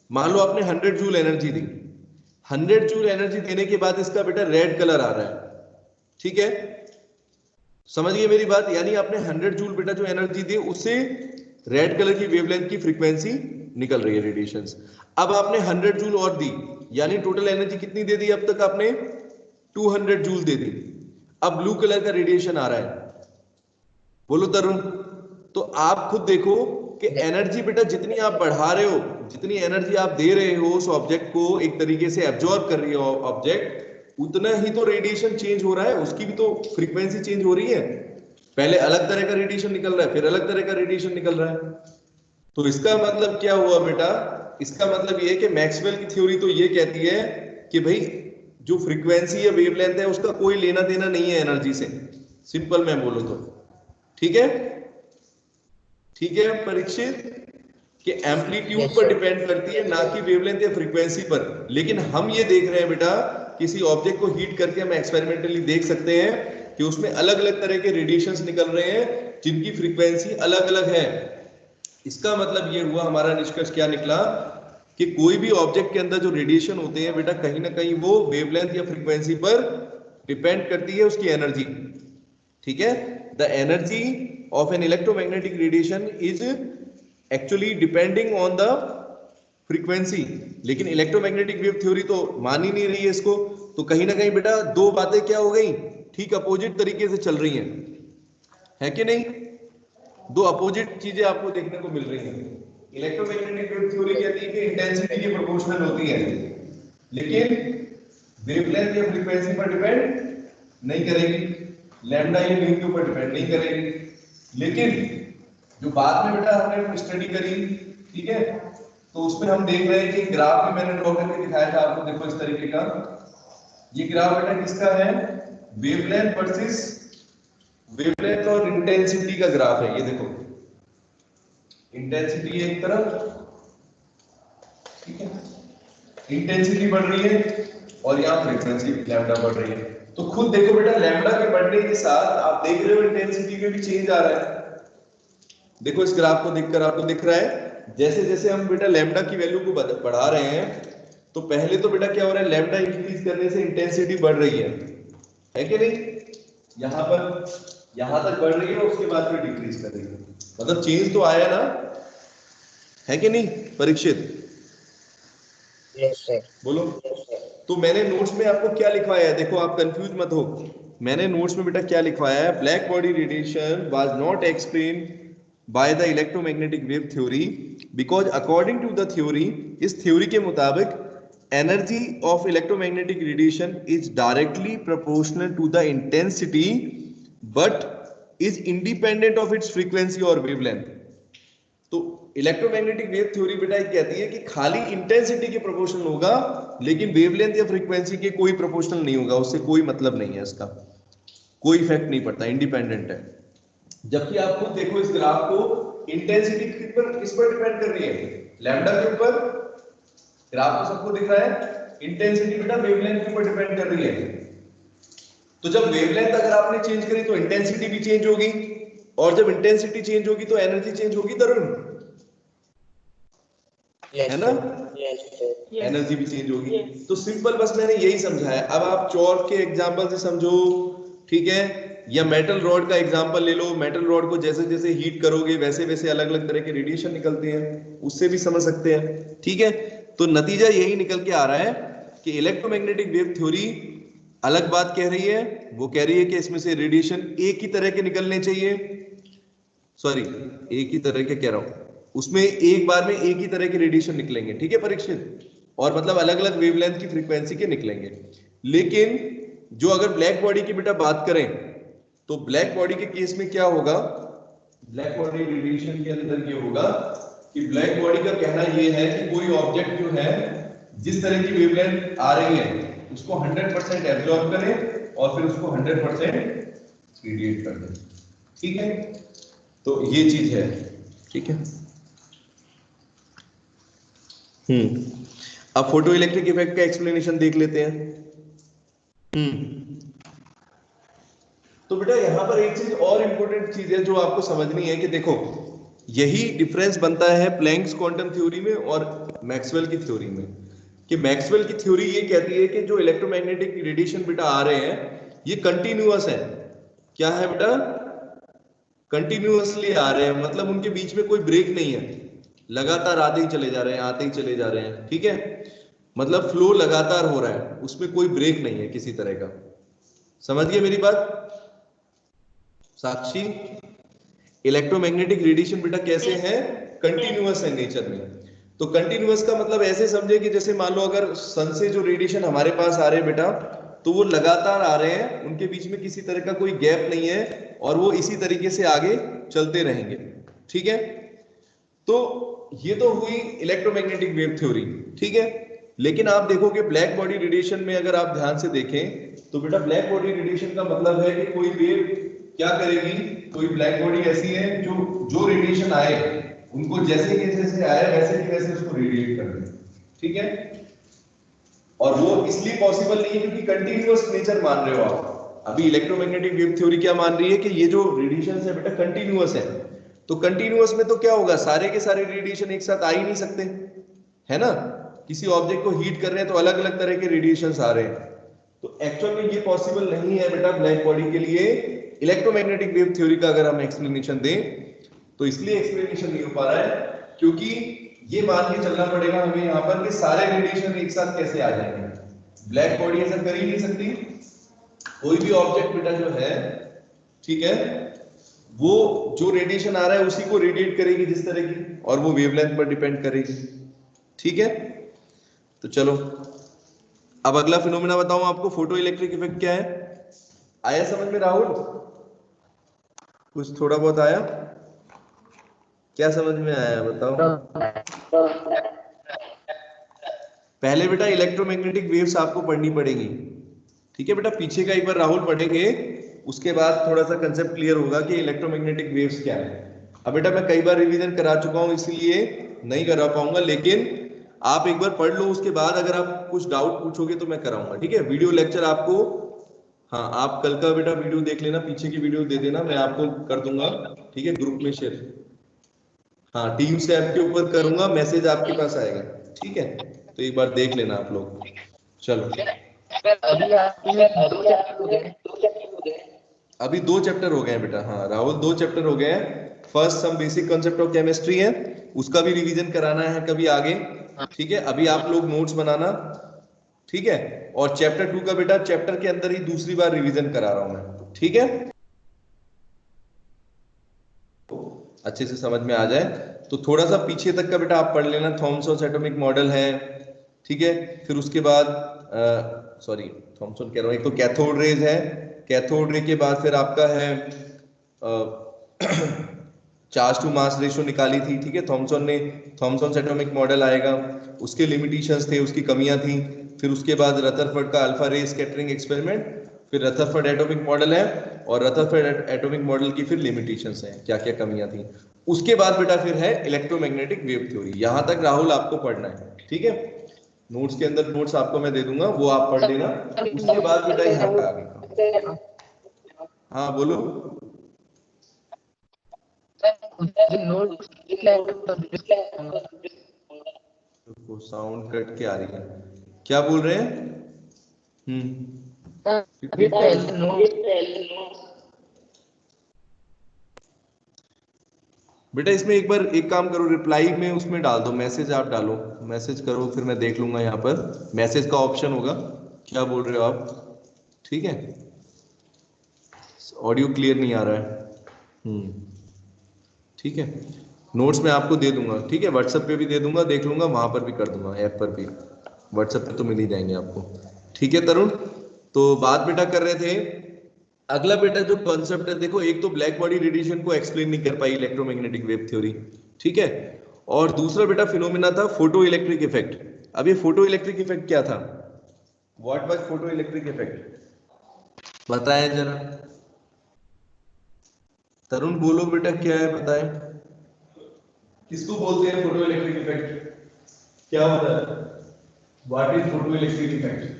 मान लो आपने 100 जूल एनर्जी दी, 100 जूल एनर्जी देने के बाद इसका बेटा रेड कलर आ रहा है, ठीक है, समझ गए मेरी बात। यानी आपने 100 जूल बेटा जो एनर्जी दी उससे रेड कलर की वेवलेंथ की फ्रीक्वेंसी निकल रही है, रेडिएशंस। अब आपने 100 जूल और दी, यानी टोटल एनर्जी कितनी दे दी अब तक आपने? 200 जूल दे दी। अब ब्लू कलर का रेडिएशन आ रहा है, बोलो तरुण। तो आप खुद देखो कि एनर्जी बेटा जितनी आप बढ़ा रहे हो, जितनी एनर्जी आप दे रहे हो उस ऑब्जेक्ट को एक तरीके से एब्जॉर्ब कर रही है ऑब्जेक्ट, उतना ही तो रेडिएशन चेंज हो रहा है, उसकी भी तो फ्रीक्वेंसी चेंज हो रही है। पहले अलग तरह का रेडिएशन निकल रहा है, फिर अलग तरह का रेडिएशन निकल रहा है। तो इसका मतलब क्या हुआ बेटा? इसका मतलब ये है कि मैक्सवेल की थ्योरी तो ये कहती है कि भाई जो फ्रीक्वेंसी या वेवलेंथ है उसका कोई लेना देना नहीं है एनर्जी से, सिंपल मैं बोलूं तो, ठीक है। ठीक है परीक्षित, कि एम्पलीट्यूड पर डिपेंड करती है, ना कि वेवलेंथ या फ्रीक्वेंसी पर। लेकिन हम ये देख रहे हैं बेटा, किसी ऑब्जेक्ट को हीट करके हम एक्सपेरिमेंटली देख सकते हैं कि उसमें अलग अलग तरह के रेडिएशंस निकल रहे हैं जिनकी फ्रीक्वेंसी अलग अलग है। इसका मतलब ये हुआ, हमारा निष्कर्ष क्या निकला कि कोई भी ऑब्जेक्ट के अंदर जो रेडिएशन होते हैं बेटा, कहीं ना कहीं वो वेवलेंथ या फ्रीक्वेंसी पर डिपेंड करती है उसकी एनर्जी, ठीक है। The energy of an electromagnetic radiation is actually depending on the frequency. लेकिन इलेक्ट्रोमैग्नेटिक वेव थ्योरी तो मान ही नहीं रही है इसको। तो कहीं ना कहीं बेटा दो बातें क्या हो गई, ठीक अपोजिट तरीके से चल रही हैं, है कि नहीं? दो अपोजिट चीजें आपको देखने को मिल रही हैं। इलेक्ट्रोमैग्नेटिक वेव थ्योरी कहती है कि इंटेंसिटी की प्रोपोर्शनल होती है, लेकिन वेवलेंथ या फ्रीक्वेंसी पर डिपेंड नहीं करेगी, लैम्डा या म्यू के ऊपर डिपेंड नहीं करेगी। लेकिन जो बाद में बेटा हमने स्टडी करी, ठीक है, तो उसमें हम देख रहे हैं कि ग्राफ में मैंने ड्रॉ करके दिखाया था आपको, देखो इस तरीके का। ये ग्राफ बेटा किसका है? वेवलेंथ वर्सेस वेवलेंथ और इंटेंसिटी का ग्राफ है। ये देखो, इंटेंसिटी एक तरफ, ठीक है, इंटेंसिटी बढ़ रही है और यहाँ फ्रीक्वेंसी लैम्डा बढ़ रही है। तो खुद देखो बेटा, लैम्डा के बढ़ने के साथ आप देख रहे हो इंटेंसिटी में भी चेंज आ रहा है। देखो इस ग्राफ को देखकर आपको दिख रहा है, जैसे जैसे हम बेटा लैम्डा की वैल्यू को बढ़ा रहे हैं, तो पहले तो बेटा क्या हो रहा है, लैम्डा इंक्रीज करने से इंटेंसिटी बढ़ रही है कि नहीं? यहाँ पर यहाँ तक बढ़ रही है, उसके बाद फिर डिक्रीज कर रही है, मतलब चेंज तो आया ना, है कि नहीं परीक्षित? Yes sir. बोलो। तो मैंने नोट्स में आपको क्या लिखवाया है, देखो आप कंफ्यूज मत हो। मैंने नोट्स में बेटा क्या लिखवाया है, black body radiation was not explain by the electromagnetic wave theory because according to the theory, इस थ्योरी के मुताबिक energy of electromagnetic radiation is directly proportional to the intensity but is independent of its frequency और wavelength. तो electromagnetic wave theory बेटा कहती है कि खाली इंटेंसिटी के प्रोपोर्शनल होगा, लेकिन वेवलेंथ या फ्रीक्वेंसी के कोई प्रोपोर्शनल नहीं होगा, उससे कोई मतलब नहीं है, इसका कोई इफेक्ट नहीं पड़ता, इंडिपेंडेंट है। जबकि आप खुद देखो इस ग्राफ को, इंटेंसिटी किस पर डिपेंड कर रही है? लैम्डा के ऊपर। ग्राफ तो सबको दिख रहा है, इंटेंसिटी बेटा वेवलेंथ के ऊपर डिपेंड कर रही है। तो जब वेवलेंथ अगर आपने चेंज करी तो इंटेंसिटी भी चेंज होगी, और जब इंटेंसिटी चेंज होगी तो एनर्जी चेंज होगी तरुण, है ना? एनर्जी भी चेंज होगी। तो सिंपल बस मैंने यही समझाया। अब आप चॉर्क के एग्जांपल से समझो, ठीक है, या मेटल रॉड का एग्जांपल ले लो। मेटल रॉड को जैसे जैसे हीट करोगे वैसे वैसे अलग अलग तरह के रेडिएशन निकलते हैं, उससे भी समझ सकते हैं, ठीक है। तो नतीजा यही निकल के आ रहा है कि इलेक्ट्रोमैग्नेटिक वेव थ्योरी अलग बात कह रही है, वो कह रही है कि इसमें से रेडिएशन एक ही तरह के निकलने चाहिए, सॉरी एक ही तरह के कह रहा हूं, उसमें एक बार में एक ही तरह के रेडिएशन निकलेंगे, ठीक है परीक्षित, और मतलब अलग अलग वेवलेंथ की फ्रीक्वेंसी के निकलेंगे। लेकिन जो अगर ब्लैक बॉडी की बेटा बात करें, तो ब्लैक बॉडी के केस में क्या होगा, ब्लैक बॉडी रेडिएशन के अंदर ये होगा कि ब्लैक बॉडी का कहना ये है कि कोई ऑब्जेक्ट जो है जिस तरह की वेवलेंथ आ रही है उसको 100% एब्जॉर्ब करें और फिर उसको 100% रेडिएट कर दें, ठीक है। तो ये चीज है, ठीक है। अब फोटो इलेक्ट्रिक इफेक्ट का एक्सप्लेनेशन देख लेते हैं। तो बेटा यहाँ पर एक चीज और इंपॉर्टेंट चीज है जो आपको समझनी है कि देखो यही डिफरेंस बनता है प्लैंक्स क्वांटम थ्योरी में और मैक्सवेल की थ्योरी में, कि मैक्सवेल की थ्योरी ये कहती है कि जो इलेक्ट्रोमैग्नेटिक रेडिएशन बेटा आ रहे हैं ये कंटिन्यूअस है। क्या है बेटा? कंटिन्यूअसली आ रहे हैं, मतलब उनके बीच में कोई ब्रेक नहीं है, लगातार आते ही चले जा रहे हैं, आते ही चले जा रहे हैं, ठीक है, मतलब फ्लो लगातार हो रहा है, उसमें कोई ब्रेक नहीं है किसी तरह का। समझ गए मेरी बात साक्षी? इलेक्ट्रोमैग्नेटिक रेडिएशन बेटा कैसे है? कंटिन्यूअस है नेचर में। तो कंटिन्यूअस का मतलब ऐसे समझे कि जैसे मान लो अगर सन से जो रेडिएशन हमारे पास आ रहे हैं बेटा, तो वो लगातार आ रहे हैं, उनके बीच में किसी तरह का कोई गैप नहीं है और वो इसी तरीके से आगे चलते रहेंगे, ठीक है। तो ये तो हुई इलेक्ट्रोमैग्नेटिक वेव थ्योरी, ठीक है। लेकिन आप देखोगे ब्लैक बॉडी रेडिएशन में अगर आप ध्यान से देखें तो बेटा ब्लैक बॉडी रेडिएशन का मतलब है कि कोई वेव क्या करेगी, कोई ब्लैक बॉडी ऐसी है जो रेडिएशन आए उनको जैसे कि जैसे आए वैसे कि वैसे उसको रेडिएट कर दे, ठीक है। और वो इसलिए पॉसिबल नहीं है क्योंकि कंटिन्यूअस नेचर मान रहे हो आप। अभी इलेक्ट्रोमैग्नेटिक वेव थ्योरी क्या मान रही है कि ये जो रेडिएशन है बेटा कंटिन्यूअस है। तो कंटिन्यूअस में तो क्या होगा, सारे के सारे रेडिएशन एक साथ आ ही नहीं सकते, है ना। किसी ऑब्जेक्ट को हीट कर रहे हैं तो अलग अलग तरह के रेडिएशंस आ रहे हैं। तो एक्चुअल में ये पॉसिबल नहीं है बेटा ब्लैक बॉडी के लिए इलेक्ट्रोमैग्नेटिक वेव थ्योरी का अगर हम एक्सप्लेनेशन दें तो, इसलिए एक्सप्लेनेशन नहीं हो पा रहा है क्योंकि ये मान के चलना पड़ेगा हमें यहाँ पर कि सारे रेडिएशन एक साथ कैसे आ जाएंगे। ब्लैक बॉडी ऐसा कर ही नहीं सकती। कोई भी ऑब्जेक्ट बेटा जो है, ठीक है, वो जो रेडिएशन आ रहा है उसी को रेडिएट करेगी जिस तरह की, और वो वेवलेंथ पर डिपेंड करेगी, ठीक है। तो चलो अब अगला फिनोमेना बताऊं आपको, फोटो इलेक्ट्रिक इफेक्ट क्या है। आया समझ में राहुल? कुछ थोड़ा बहुत आया? क्या समझ में आया बताओ? पहले बेटा इलेक्ट्रोमैग्नेटिक वेव्स आपको पढ़नी पड़ेगी, ठीक है बेटा। पीछे का एक बार राहुल पढ़ेंगे, उसके बाद थोड़ा सा कंसेप्ट क्लियर होगा कि इलेक्ट्रोमैग्नेटिक वेव्स क्या है। अब बेटा मैं कई बार रिवीजन करा चुका हूं इसलिए नहीं करा पाऊंगा, लेकिन आप एक बार पढ़ लो, उसके बाद अगर आप कुछ डाउट पूछोगे तो मैं कराऊंगा, ठीक है। वीडियो लेक्चर आपको, हाँ आप कल का बेटा वीडियो देख लेना, पीछे की वीडियो दे देना, मैं आपको कर दूंगा, ठीक है, ग्रुप में शेयर। हाँ टीम्स ऐप के ऊपर करूंगा, मैसेज आपके पास आएगा, ठीक है। तो एक बार देख लेना आप लोग। चलो अभी 2 चैप्टर हो गए हैं बेटा। हाँ राहुल 2 चैप्टर हो गए हैं। First some basic concept of chemistry है, उसका भी रिवीजन कराना है कभी आगे, ठीक है। अभी आप लोग नोट्स बनाना, ठीक है। और चैप्टर 2 का बेटा चैप्टर के अंदर ही दूसरी बार रिवीजन करा रहा हूं मैं, ठीक है, अच्छे से समझ में आ जाए। तो थोड़ा सा पीछे तक का बेटा आप पढ़ लेना, थॉमसन एटॉमिक मॉडल है, ठीक है। फिर उसके बाद सॉरी थॉमसन कह रहा हूं, एक तो कैथोड रेज है, कैथोड रे के बाद फिर आपका है चार्ज टू मास रेशियो निकाली थी, ठीक है, थॉमसन ने। थॉमसन एटॉमिक मॉडल आएगा, उसके लिमिटेशंस थे, उसकी कमियां थी। फिर उसके बाद रदरफोर्ड का अल्फा रे स्कैटरिंग एक्सपेरिमेंट, फिर रदरफोर्ड एटॉमिक मॉडल है, और रदरफोर्ड एटॉमिक मॉडल की फिर लिमिटेशंस हैं, क्या क्या कमियां थी। उसके बाद बेटा फिर है इलेक्ट्रोमैग्नेटिक वेव थ्योरी। यहां तक राहुल आपको पढ़ना है, ठीक है। नोट्स के अंदर नोट्स आपको मैं दे दूंगा, वो आप पढ़ लेना। उसके बाद बेटा यहाँ पे आगे, हाँ बोलो। साउंड कट के आ रही है, क्या बोल रहे हैं? बेटा इसमें एक बार एक काम करो, रिप्लाई में उसमें डाल दो, मैसेज आप डालो, मैसेज करो, फिर मैं देख लूंगा। यहाँ पर मैसेज का ऑप्शन होगा, क्या बोल रहे हो आप? ठीक है, ऑडियो क्लियर नहीं आ रहा है। ठीक है, नोट्स मैं आपको दे दूंगा, ठीक है, व्हाट्सएप पे भी दे दूंगा, देख लूंगा, वहां पर भी कर दूंगा, ऐप पर भी, व्हाट्सएप पे तो मिल ही जाएंगे आपको, ठीक है तरुण। तो बात बेटा कर रहे थे, अगला बेटा जो कॉन्सेप्ट है, देखो एक तो ब्लैक बॉडी रेडिएशन को एक्सप्लेन नहीं कर पाई इलेक्ट्रोमैग्नेटिक वेव थ्योरी, ठीक है, और दूसरा बेटा फिनोमेना था फोटो इलेक्ट्रिक इफेक्ट। अब ये फोटो इलेक्ट्रिक इफेक्ट क्या था? What was photo electric effect, बताएं जरा, तरुण बोलो बेटा, क्या है बताएं, किसको बोलते हैं फोटो इलेक्ट्रिक इफेक्ट, क्या होता है, what is photo electric effect?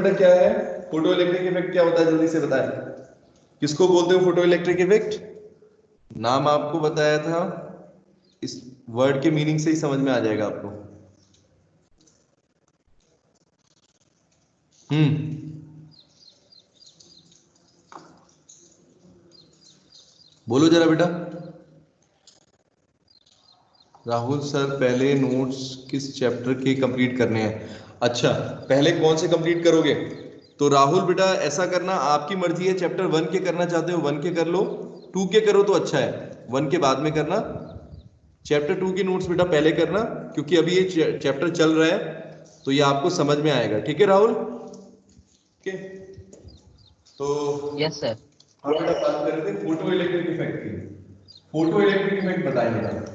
बेटा क्या है फोटो इलेक्ट्रिक इफेक्ट, क्या होता है जल्दी से बताएं। किसको बोलते हो फोटो इलेक्ट्रिक इफेक्ट? नाम आपको बताया था, इस वर्ड के मीनिंग से ही समझ में आ जाएगा आपको। बोलो जरा बेटा। राहुल सर पहले नोट्स किस चैप्टर के कंप्लीट करने हैं? अच्छा, पहले कौन से कंप्लीट करोगे? तो राहुल बेटा ऐसा करना, आपकी मर्जी है, चैप्टर 1 के करना चाहते हो 1 के कर लो, 2 के करो तो अच्छा है, 1 के बाद में करना। चैप्टर 2 के नोट्स बेटा पहले करना, क्योंकि अभी ये चैप्टर चल रहा है तो ये आपको समझ में आएगा। ठीक है राहुल? ओके, तो यस सर। हम बेटा बात कर रहे थे फोटो इलेक्ट्रिक इफेक्ट की। फोटो इलेक्ट्रिक इफेक्ट बताएंगे बेटा,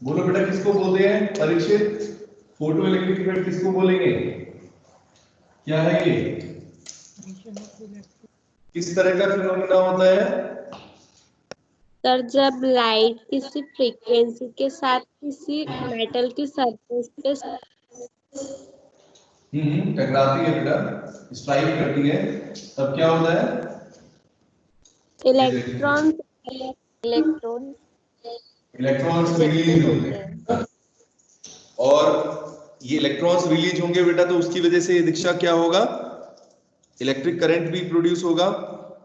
बोलो बेटा किसको बोलते हैं परीक्षित? फोटो इलेक्ट्रिक इफेक्ट किसको बोलेंगे? क्या है ये? किस तरह का फिनोमेना होता है? सर जब लाइट किसी फ्रीक्वेंसी के साथ किसी मेटल की सरफेस पे टकराती है बेटा, स्ट्राइक करती है, तब क्या होता है? इलेक्ट्रॉन इलेक्ट्रॉन इलेक्ट्रॉन्स रिलीज होते हैं, और ये इलेक्ट्रॉन्स रिलीज होंगे बेटा तो उसकी वजह से दीक्षा क्या होगा? इलेक्ट्रिक करंट भी प्रोड्यूस होगा,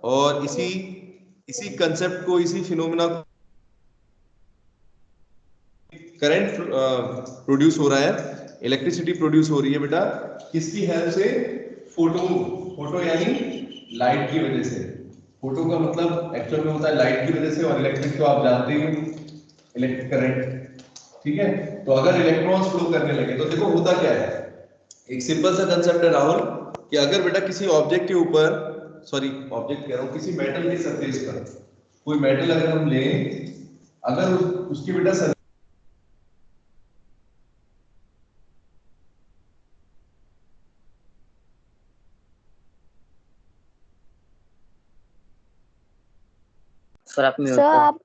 और इसी कंसेप्ट को, इसी फिनोमेना को करंट प्रोड्यूस हो रहा है, इलेक्ट्रिसिटी प्रोड्यूस हो रही है बेटा, किसकी हेल्प से? फोटो यानी लाइट की वजह से। फोटो का मतलब एक्चुअल में होता है लाइट की वजह से, और इलेक्ट्रिक तो आप जानते ही हो, इलेक्ट्रिक करंट। ठीक है, तो अगर इलेक्ट्रॉन्स फ्लो करने लगे तो देखो होता क्या है, एक सिंपल सा कंसेप्ट है राहुल, कि अगर बेटा किसी ऑब्जेक्ट के ऊपर, सॉरी ऑब्जेक्ट कह रहा हूं, किसी मेटल की सरफेस पर कोई मेटल अगर हम लें, अगर उसकी बेटा सर आप म्यूट सर कर। आप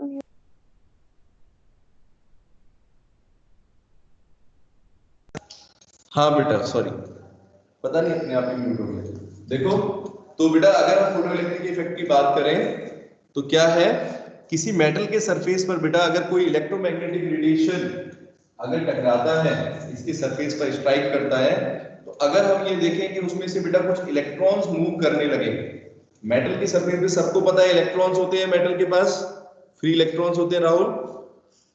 हाँ बेटा सॉरी, पता नहीं अपने आप ही म्यूट हो गया। देखो तो बेटा अगर हम फोटो इलेक्ट्रिक इफेक्ट की बात करें तो क्या है, किसी मेटल के सरफेस पर बेटा अगर कोई इलेक्ट्रोमैग्नेटिक रेडिएशन अगर टकराता है, इसकी सरफेस पर स्ट्राइक करता है, तो अगर हम ये देखें कि उसमें से बेटा कुछ इलेक्ट्रॉन्स मूव करने लगे, मेटल की सरफेस पे सबको पता है इलेक्ट्रॉन्स होते हैं मेटल के पास, फ्री इलेक्ट्रॉन्स होते हैं राहुल।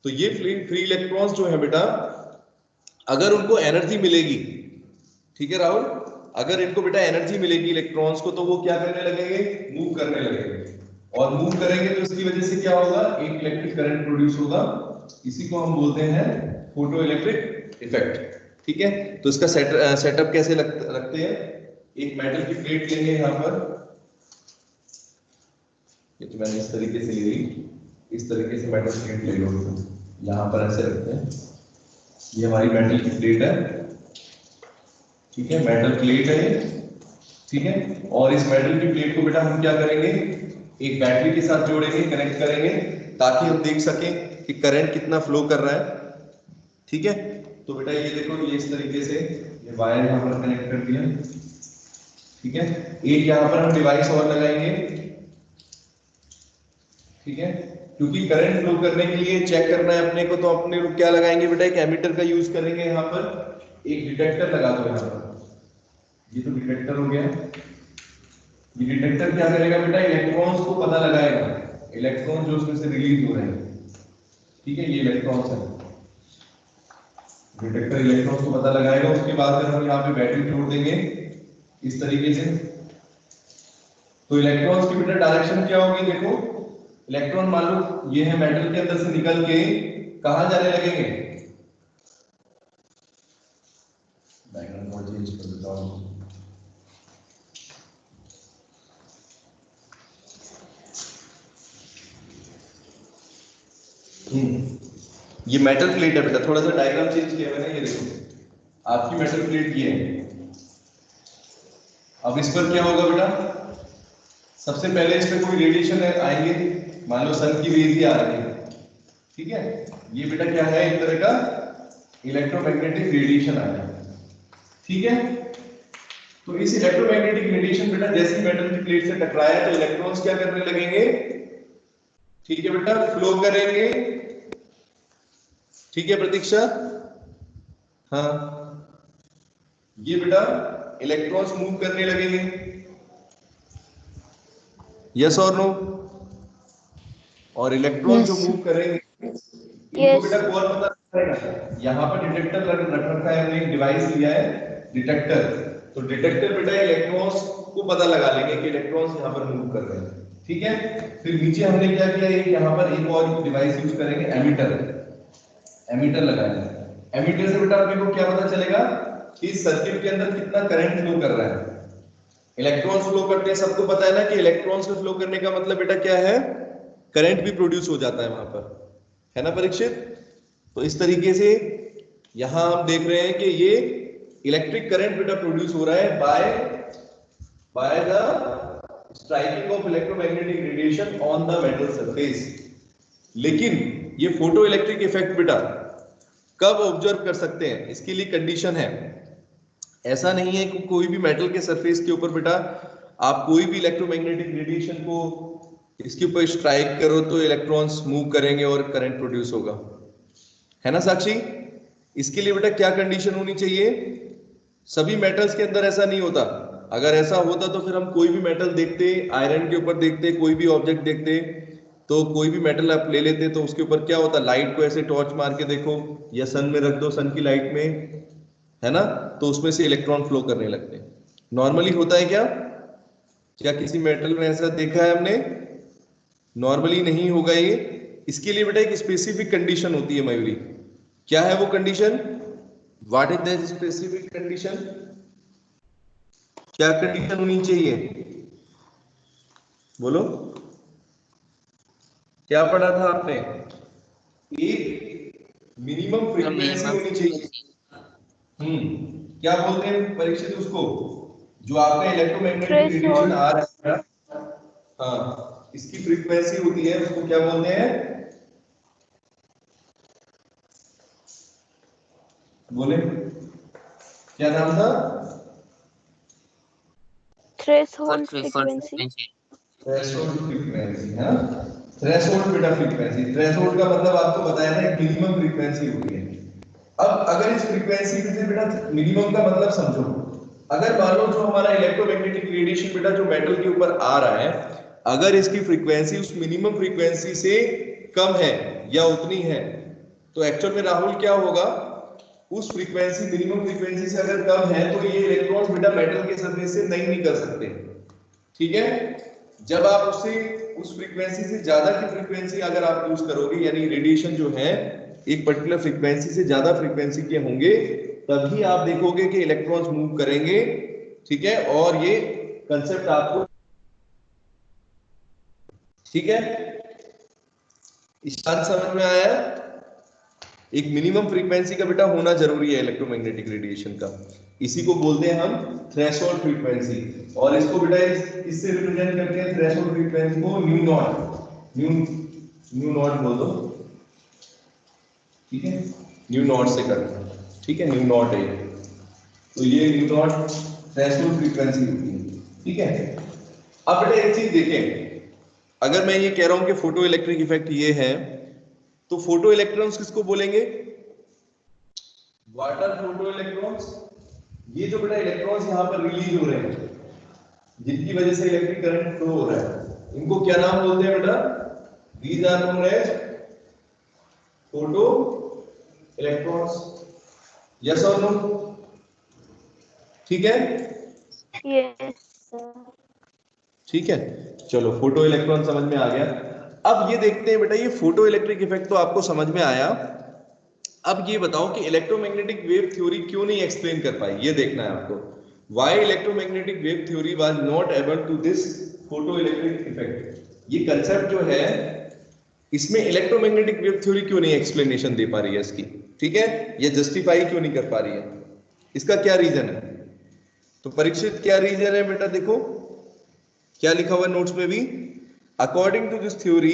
तो ये फ्री इलेक्ट्रॉन्स जो है बेटा, अगर उनको एनर्जी मिलेगी, ठीक है राहुल, अगर इनको बेटा एनर्जी मिलेगी इलेक्ट्रॉन्स को, तो वो क्या करने लगेंगे? मूव करने लगेंगे, और मूव करेंगे तो इसकी वजह से क्या होगा? एक इलेक्ट्रिक करंट प्रोड्यूस होगा, इसी को हम बोलते हैं फोटो इलेक्ट्रिक इफेक्ट। ठीक है, तो इसका सेटअप कैसे रखते हैं? एक मेटल की प्लेट लेंगे यहाँ पर, ये तो मैंने इस तरीके से ली, इस तरीके से मेटल प्लेट ले लो, यहाँ पर ऐसे रखते हैं, ये हमारी मेटल की प्लेट है, ठीक है, मेटल प्लेट है, ठीक है, और इस मेटल की प्लेट को बेटा हम क्या करेंगे? एक बैटरी के साथ जोड़ेंगे, कनेक्ट करेंगे, ताकि हम देख सकें कि करंट कितना फ्लो कर रहा है। ठीक है, तो बेटा ये देखो, ये इस तरीके से ये वायर यहाँ पर कनेक्ट कर दिया, ठीक है, एक यहाँ पर हम डिवाइस और लगाएंगे, ठीक है, क्योंकि करंट फ्लो करने के लिए चेक करना है अपने को, तो अपने लोग क्या लगाएंगे बेटा? एक एमीटर का यूज करेंगे, यहाँ पर एक डिटेक्टर लगा दो यहाँ पर, ये तो डिटेक्टर हो गया। ये डिटेक्टर क्या करेगा बेटा? इलेक्ट्रॉन्स को पता लगाएगा, इलेक्ट्रॉन जो उसमें से रिलीज हो रहे हैं, ठीक है, ये इलेक्ट्रॉन्स है, डिटेक्टर इलेक्ट्रॉन्स को पता लगाएगा। उसके बाद फिर हम यहाँ पे बैटरी जोड़ देंगे इस तरीके से, तो इलेक्ट्रॉन्स की बेटा डायरेक्शन क्या होगी? देखो इलेक्ट्रॉन मान लो ये है, मेटल के अंदर से निकल के कहां जाने लगेंगे? डायग्राम को चेंज कर देता हूं, ये मेटल प्लेट है बेटा, थोड़ा सा डायग्राम चेंज किया मैंने, ये देखो आपकी मेटल प्लेट ये है। अब इस पर क्या होगा बेटा? सबसे पहले इस पर कोई रेडिएशन आएंगे, मान लो सन की रेज ही आ रही है, ठीक है, ये बेटा क्या है? एक तरह का इलेक्ट्रोमैग्नेटिक रेडिएशन आया, ठीक है। तो इस इलेक्ट्रोमैग्नेटिक रेडिएशन बेटा जैसे मेटल की प्लेट से टकराया तो इलेक्ट्रॉन्स क्या करने लगेंगे, ठीक है बेटा, फ्लो करेंगे। ठीक है प्रतीक्षा, हाँ ये बेटा इलेक्ट्रॉन्स मूव करने लगेंगे, यस और नो। और इलेक्ट्रॉन जो मूव करेंगे इनको बेटा कौन पता करेगा, यहाँ पर डिटेक्टर रख रखा है, हमने एक डिवाइस लिया है डिटेक्टर, तो डिटेक्टर बेटा इलेक्ट्रॉन्स को पता लगा लेंगे कि इलेक्ट्रॉन्स यहाँ पर मूव कर रहे हैं। ठीक है, फिर नीचे हमने क्या किया, एक यहाँ पर एक और डिवाइस यूज करेंगे, एमीटर, एमीटर लगाएंगे। एमीटर से बेटा अपने को क्या पता चलेगा कि इस सर्किट के अंदर कितना करंट फ्लो कर रहा है। इलेक्ट्रॉन्स फ्लो करते हैं, सबको पता है ना कि इलेक्ट्रॉन्स के फ्लो करने का मतलब बेटा क्या है, करंट भी प्रोड्यूस हो जाता है वहां पर, है ना परीक्षित। तो इस तरीके से यहां हम देख रहे हैं कि ये इलेक्ट्रिक करंट बेटा प्रोड्यूस हो रहा है by the striking off electromagnetic radiation on the metal surface. लेकिन ये फोटो इलेक्ट्रिक इफेक्ट बेटा कब ऑब्जर्व कर सकते हैं, इसके लिए कंडीशन है। ऐसा नहीं है कि कोई भी मेटल के सरफेस के ऊपर बेटा आप कोई भी इलेक्ट्रोमैग्नेटिक रेडिएशन को इसके ऊपर स्ट्राइक करो तो इलेक्ट्रॉन्स मूव करेंगे और करंट प्रोड्यूस होगा, है ना साक्षी। इसके लिए बेटा क्या कंडीशन होनी चाहिए, सभी मेटल्स के अंदर ऐसा नहीं होता। अगर ऐसा होता तो फिर हम कोई भी मेटल देखते, आयरन के ऊपर देखते, कोई भी ऑब्जेक्ट देखते, तो कोई भी मेटल आप ले लेते तो उसके ऊपर क्या होता, लाइट को ऐसे टॉर्च मार के देखो या सन में रख दो, सन की लाइट में, है ना, तो उसमें से इलेक्ट्रॉन फ्लो करने लगते हैं। नॉर्मली होता है क्या किसी मेटल में ऐसा देखा है हमने, नॉर्मली नहीं होगा ये। इसके लिए बेटा एक स्पेसिफिक कंडीशन होती है मयूरी, क्या है वो condition, what is the specific condition, क्या कंडीशन होनी चाहिए, बोलो क्या पढ़ा था आपने, एक मिनिमम फ्रीक्वेंसी होनी चाहिए। क्या बोलते हैं परीक्षित उसको, जो आपका इलेक्ट्रोमैग्नेटिक रेडिएशन आ रहा है, हाँ इसकी फ्रीक्वेंसी होती है, उसको क्या बोलते हैं, बोले क्या नाम था, थ्रेशोल्ड फ्रीक्वेंसी। थ्रेशोल्ड फ्रीक्वेंसी, हाँ थ्रेशोल्ड बेटा फ्रीक्वेंसी, थ्रेशोल्ड का मतलब आपको बताया था एक मिनिमम फ्रीक्वेंसी होती है। अब अगर इस फ्रीक्वेंसी से बेटा मिनिमम का मतलब समझो, अगर मान लो जो हमारा इलेक्ट्रोमैग्नेटिक रेडिएशन बेटा जो मेटल के ऊपर आ रहा है, अगर इसकी फ्रीक्वेंसी उस मिनिमम फ्रीक्वेंसी से कम है या उतनी है, तो एक्चुअल में राहुल क्या होगा, उस फ्रीक्वेंसी मिनिमम फ्रीक्वेंसी से अगर कम है तो ये इलेक्ट्रॉन्स बेटा मेटल के सरफेस से नहीं निकल सकते। ठीक है, जब आप उससे उस फ्रीक्वेंसी से ज्यादा की फ्रीक्वेंसी अगर आप यूज करोगे, यानी रेडिएशन जो है एक पर्टिकुलर फ्रीक्वेंसी से ज्यादा फ्रीक्वेंसी के होंगे, तभी आप देखोगे कि इलेक्ट्रॉन्स मूव करेंगे। ठीक है, और ये कंसेप्ट आपको ठीक है, इस बात समझ में आया। एक मिनिमम फ्रीक्वेंसी का बेटा होना जरूरी है इलेक्ट्रोमैग्नेटिक रेडिएशन का, इसी को बोलते हैं हम थ्रेशोल्ड फ्रीक्वेंसी। और इसको बेटा इससे रिप्रेजेंट करते हैं थ्रेशोल्ड फ्रीक्वेंसी को न्यू नॉट, न्यू नॉट बोल दो, ठीक है, न्यू नॉट से करते हैं, ठीक है, न्यू नॉट है, तो ये न्यू नॉट थ्रेशोल्ड फ्रीक्वेंसी होती है। ठीक है, अब बेटा एक चीज देखें, अगर मैं ये कह रहा हूं कि फोटो इलेक्ट्रिक इफेक्ट ये है, तो फोटो इलेक्ट्रॉन्स किसको बोलेंगे, वाटर फोटो इलेक्ट्रॉन्स। ये जो बेटा इलेक्ट्रॉन्स यहाँ पर रिलीज हो रहे हैं, जिनकी वजह से इलेक्ट्रिक करंट फ्लो हो रहा है, इनको क्या नाम बोलते हैं बेटा, these are known as photo electrons, yes और नो, ठीक है, यस सर। ठीक है, चलो फोटो इलेक्ट्रॉन समझ में आ गया। अब ये देखते हैं बेटा, ये फोटो इलेक्ट्रिक इफेक्ट तो आपको समझ में आया। अब ये बताओ कि इलेक्ट्रोमैग्नेटिक वेव थ्योरी क्यों नहीं एक्सप्लेन कर पाई, ये देखना है आपको। Why electromagnetic wave theory was not able to this photo electric effect. ये कंसेप्ट जो है, इसमें इलेक्ट्रोमैग्नेटिक वेव थ्योरी क्यों नहीं एक्सप्लेनेशन दे पा रही है इसकी, ठीक है, ये जस्टिफाई क्यों नहीं कर पा रही है, इसका क्या रीजन है। तो परीक्षित क्या रीजन है बेटा, देखो क्या लिखा हुआ नोट्स में भी, according to this theory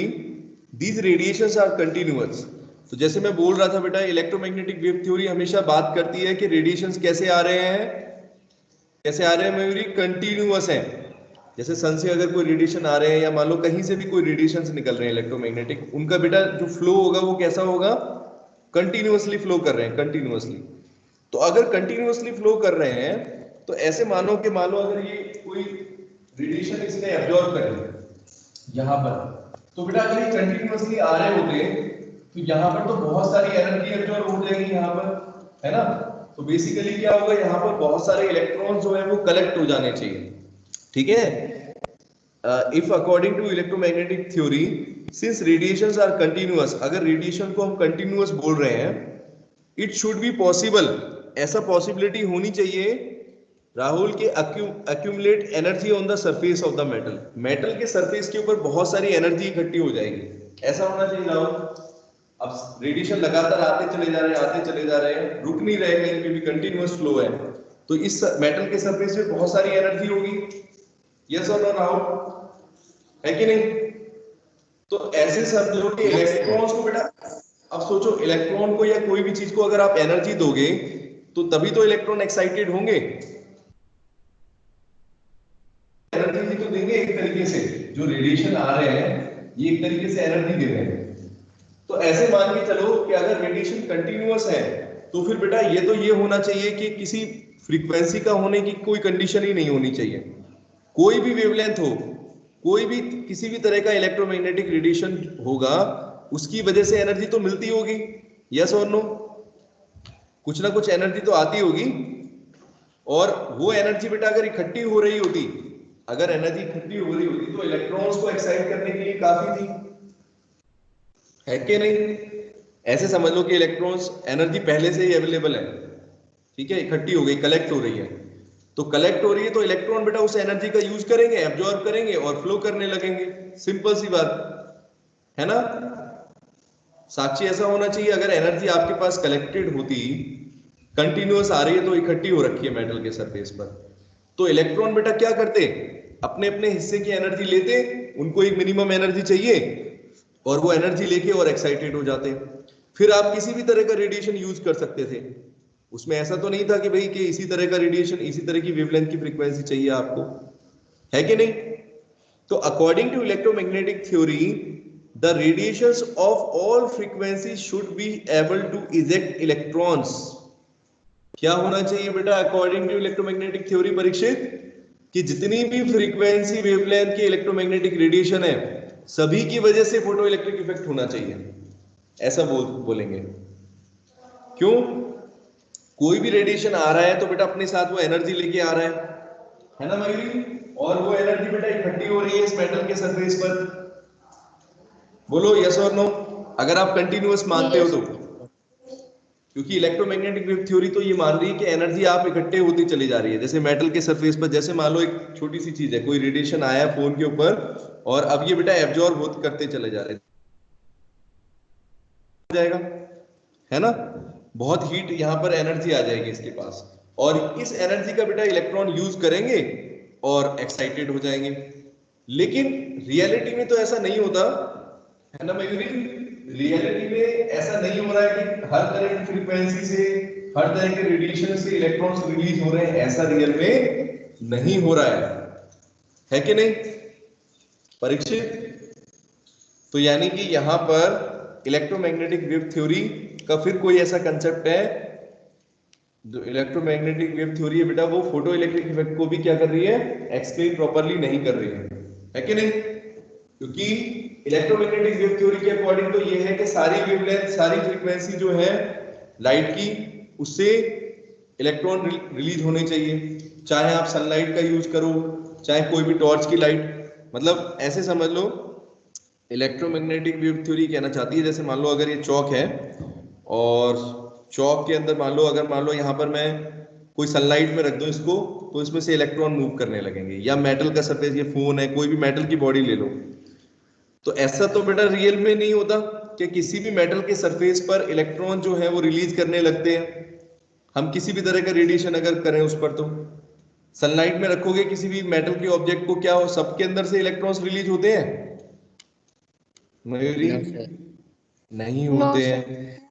these radiations are continuous. तो जैसे मैं बोल रहा था बेटा, इलेक्ट्रोमैग्नेटिक वेव थ्योरी हमेशा बात करती है कि रेडिएशंस कैसे आ रहे हैं, कैसे आ रहे हैं मयूरी? कंटिन्यूअस है। जैसे सन से अगर कोई रेडिएशन आ रहे हैं या मान लो कहीं से भी कोई रेडिएशन निकल रहे हैं इलेक्ट्रोमैग्नेटिक, उनका बेटा जो फ्लो होगा वो कैसा होगा? कंटिन्यूअसली फ्लो कर रहे हैं, कंटिन्यूअसली। तो अगर कंटिन्यूअसली फ्लो कर रहे हैं तो ऐसे मानो कि मान लो अगर ये कोई रेडिएशन इसने एब्जॉर्ब कर लिया यहाँ पर, तो बेटा अगर ये कंटिन्यूअसली आ रहे होते तो यहाँ पर तो बहुत सारी एनर्जी एब्जॉर्ब हो जाएगी यहाँ पर, है ना? तो बेसिकली क्या होगा, यहाँ पर बहुत सारे इलेक्ट्रॉन्स जो है वो कलेक्ट हो जाने चाहिए, ठीक है? If according to electromagnetic theory, since radiations are continuous, अगर रेडिएशन को हम कंटिन्यूअस बोल रहे हैं, इट शुड बी पॉसिबल, ऐसा पॉसिबिलिटी होनी चाहिए राहुल के accumulate energy on the surface of the metal, metal के सरफेस के ऊपर बहुत सारी एनर्जी इकट्ठी हो जाएगी, ऐसा होना चाहिए राहुल। अब रेडिएशन लगातार आते चले जा रहे हैं, आते चले जा रहे हैं, रुक नहीं रहे, कहीं पे भी कंटिन्यूअस फ्लो है, तो इस मेटल के सरफेस पे बहुत सारी एनर्जी होगी, यस और नो राहुल, है कि नहीं? तो ऐसे समझो कि इलेक्ट्रॉन्स को बेटा, अब सोचो इलेक्ट्रॉन को या कोई भी चीज को अगर आप एनर्जी दोगे तो तभी तो इलेक्ट्रॉन एक्साइटेड होंगे, एनर्जी भी तो देंगे एक तरीके से, जो रेडिएशन आ रहे हैं ये एक तरीके से एनर्जी दे रहे हैं। तो ऐसे मान के चलो कि अगर रेडिएशन कंटिन्यूअस है तो फिर बेटा ये तो ये होना चाहिए कि किसी फ्रीक्वेंसी का होने की कोई कंडीशन ही नहीं होनी चाहिए, कोई भी वेवलेंथ हो, कोई भी किसी भी तरह का इलेक्ट्रोमैग्नेटिक रेडिएशन होगा उसकी वजह से एनर्जी तो मिलती होगी, यस और नो? कुछ ना कुछ एनर्जी तो आती होगी, और वो एनर्जी बेटा अगर इकट्ठी हो रही होती, अगर एनर्जी इकट्ठी हो रही होती तो इलेक्ट्रॉन्स को एक्साइट करने के लिए काफी थी, है कि नहीं? ऐसे समझ लो कि इलेक्ट्रॉन्स एनर्जी पहले से ही अवेलेबल है, ठीक है, इकट्ठी हो गई, कलेक्ट हो रही है, तो कलेक्ट हो रही है तो इलेक्ट्रॉन बेटा उस एनर्जी का यूज करेंगे, एब्जॉर्ब करेंगे और फ्लो करने लगेंगे, सिंपल सी बात है ना साक्षी? ऐसा होना चाहिए, अगर एनर्जी आपके पास कलेक्टेड होती, कंटिन्यूअस आ रही है तो इकट्ठी हो रखी है मेटल के सरफेस पर, तो इलेक्ट्रॉन बेटा क्या करते, अपने अपने हिस्से की एनर्जी लेते, उनको एक मिनिमम एनर्जी चाहिए और वो एनर्जी लेके और एक्साइटेड हो जाते, फिर आप किसी भी तरह का रेडिएशन यूज कर सकते थे, उसमें ऐसा तो नहीं था कि भाई कि इसी तरह का रेडिएशन, इसी तरह की वेवलेंथ की फ्रीक्वेंसी चाहिए आपको, है कि नहीं? तो according to electromagnetic theory the radiations of all frequency should be able to eject electrons. क्या होना चाहिए बेटा according to electromagnetic theory Parikshit? कि जितनी भी फ्रीक्वेंसी वेवलेंथ की इलेक्ट्रोमैग्नेटिक रेडिएशन है सभी की वजह से फोटो इलेक्ट्रिक इफेक्ट होना चाहिए, ऐसा बोलेंगे। क्यों? कोई भी रेडिएशन आ रहा है तो बेटा अपने साथ वो एनर्जी लेके आ रहा है ना मयूरी? और वो एनर्जी बेटा इकट्ठी हो रही है इस मेटल के सरफेस पर, बोलो यस और नो? अगर आप कंटिन्यूअस मानते हो तो, क्योंकि इलेक्ट्रोमैग्नेटिक वेव थ्योरी तो ये मान रही है कि एनर्जी आप इकट्ठे होती चली जा रही है, जैसे मेटल के सरफेस पर, जैसे मान लो एक छोटी सी चीज है, कोई रेडिएशन आया फोन के ऊपर और अब ये बेटा एब्जॉर्ब होते करते चले जा रहे जाएगा, है ना? बहुत हीट यहाँ पर एनर्जी आ जाएगी इसके पास, और इस एनर्जी का बेटा इलेक्ट्रॉन यूज करेंगे और एक्साइटेड हो जाएंगे, लेकिन रियलिटी में तो ऐसा नहीं होता, है ना मयूरी? रियलिटी में ऐसा नहीं हो रहा है कि हर तरह की फ्रीक्वेंसी से, हर तरह के रेडिएशन से इलेक्ट्रॉन्स रिलीज हो रहे हैं, ऐसा रियल में नहीं हो रहा है कि नहीं परीक्षित? तो यानी कि यहां पर इलेक्ट्रोमैग्नेटिक वेव थ्योरी का फिर कोई ऐसा कंसेप्ट है, जो इलेक्ट्रोमैग्नेटिक वेव थ्योरी है बेटा वो फोटो इलेक्ट्रिक इफेक्ट को भी क्या कर रही है, एक्सप्लेन प्रॉपर्ली नहीं कर रही है कि नहीं? क्योंकि इलेक्ट्रोमैग्नेटिक वेव थ्योरी के अकॉर्डिंग तो ये है कि सारी वेवलेंथ, सारी फ्रीक्वेंसी जो है लाइट की, उससे इलेक्ट्रॉन रिलीज होने चाहिए, चाहे आप सनलाइट का यूज करो, चाहे कोई भी टॉर्च की लाइट, मतलब ऐसे समझ लो इलेक्ट्रोमैग्नेटिक वेव थ्योरी कहना चाहती है, जैसे मान लो अगर ये चौक है और चौक के अंदर मान लो यहाँ पर मैं कोई सनलाइट में रख दूं इसको, तो इसमें से इलेक्ट्रॉन मूव करने लगेंगे, या मेटल का सरफेस, ये फोन है, कोई भी मेटल की बॉडी ले लो, तो ऐसा तो बेटा रियल में नहीं होता कि किसी भी मेटल के सरफेस पर इलेक्ट्रॉन जो है वो रिलीज करने लगते हैं। हम किसी भी तरह का रेडिएशन अगर करें उस पर, तो सनलाइट में रखोगे किसी भी मेटल के ऑब्जेक्ट को, क्या हो, सबके अंदर से इलेक्ट्रॉन्स रिलीज होते हैं मयूरी? नहीं होते हैं।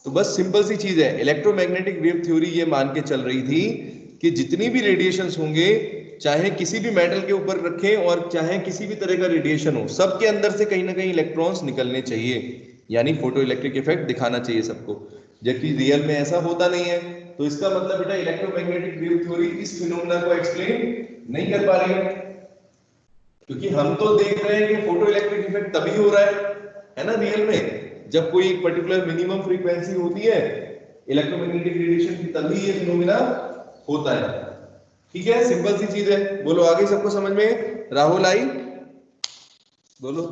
तो बस सिंपल सी चीज है, इलेक्ट्रोमैग्नेटिक वेव थ्योरी ये मान के चल रही थी कि जितनी भी रेडिएशंस होंगे, चाहे किसी भी मेटल के ऊपर रखें और चाहे किसी भी तरह का रेडिएशन हो, सबके अंदर से कहीं ना कहीं इलेक्ट्रॉन्स निकलने चाहिए, यानी फोटो इलेक्ट्रिक इफेक्ट दिखाना चाहिए सबको, जबकि रियल में ऐसा होता नहीं है। तो इसका मतलब बेटा इलेक्ट्रोमैग्नेटिक वेव थ्योरी इस फिनोमेना को एक्सप्लेन नहीं कर पा रही है, क्योंकि हम तो देख रहे हैं कि फोटो इलेक्ट्रिक इफेक्ट तभी हो रहा है ना रियल में, जब कोई एक पर्टिकुलर मिनिमम फ्रीक्वेंसी होती है इलेक्ट्रोमैग्नेटिक रेडिएशन की, तभी ये फिनोमेना होता है। ठीक है, सिंपल सी चीज है। बोलो आगे सबको समझ में? राहुल आई? बोलो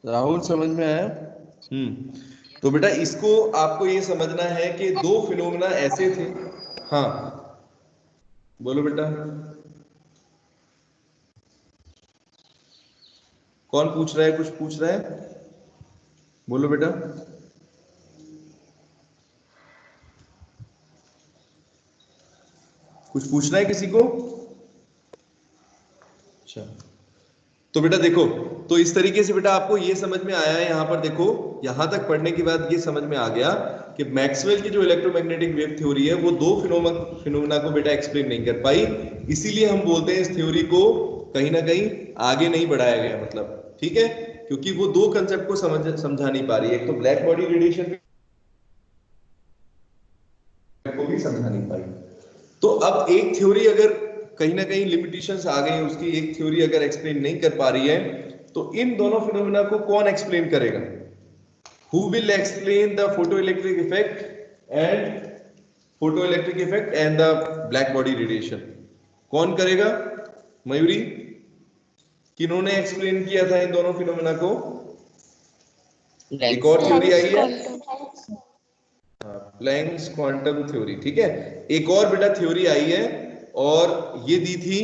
राहुल, समझ में आया? तो बेटा इसको आपको ये समझना है कि दो फिनोमेना ऐसे थे। हाँ बोलो बेटा, कौन पूछ रहा है? कुछ पूछ रहा है? बोलो बेटा। कुछ पूछना है किसी को? अच्छा, तो बेटा देखो, तो इस तरीके से बेटा आपको ये समझ में आया है, यहां पर देखो, यहां तक पढ़ने के बाद ये समझ में आ गया कि मैक्सवेल की जो इलेक्ट्रोमैग्नेटिक वेव थ्योरी है वो दो फिनोमेना को बेटा एक्सप्लेन नहीं कर पाई, इसीलिए हम बोलते हैं इस थ्योरी को कहीं ना कहीं आगे नहीं बढ़ाया गया, मतलब ठीक है, क्योंकि वो दो कंसेप्ट को समझा नहीं पा रही है, एक तो ब्लैक बॉडी रेडिएशन को भी समझा नहीं पाई। तो अब एक थ्योरी अगर कहीं ना कहीं लिमिटेशंस आ गई, उसकी एक थ्योरी अगर एक्सप्लेन नहीं कर पा रही है, तो इन दोनों फिनोमेना को कौन एक्सप्लेन करेगा? Who will explain the photoelectric effect and the black body radiation? कौन करेगा? मयूरी, किन्होंने एक्सप्लेन किया था इन दोनों फिनोमेना को? एक और थ्योरी आई है, प्लैंक्स क्वांटम थ्योरी। ठीक है, एक और बेटा थ्योरी आई है और ये दी थी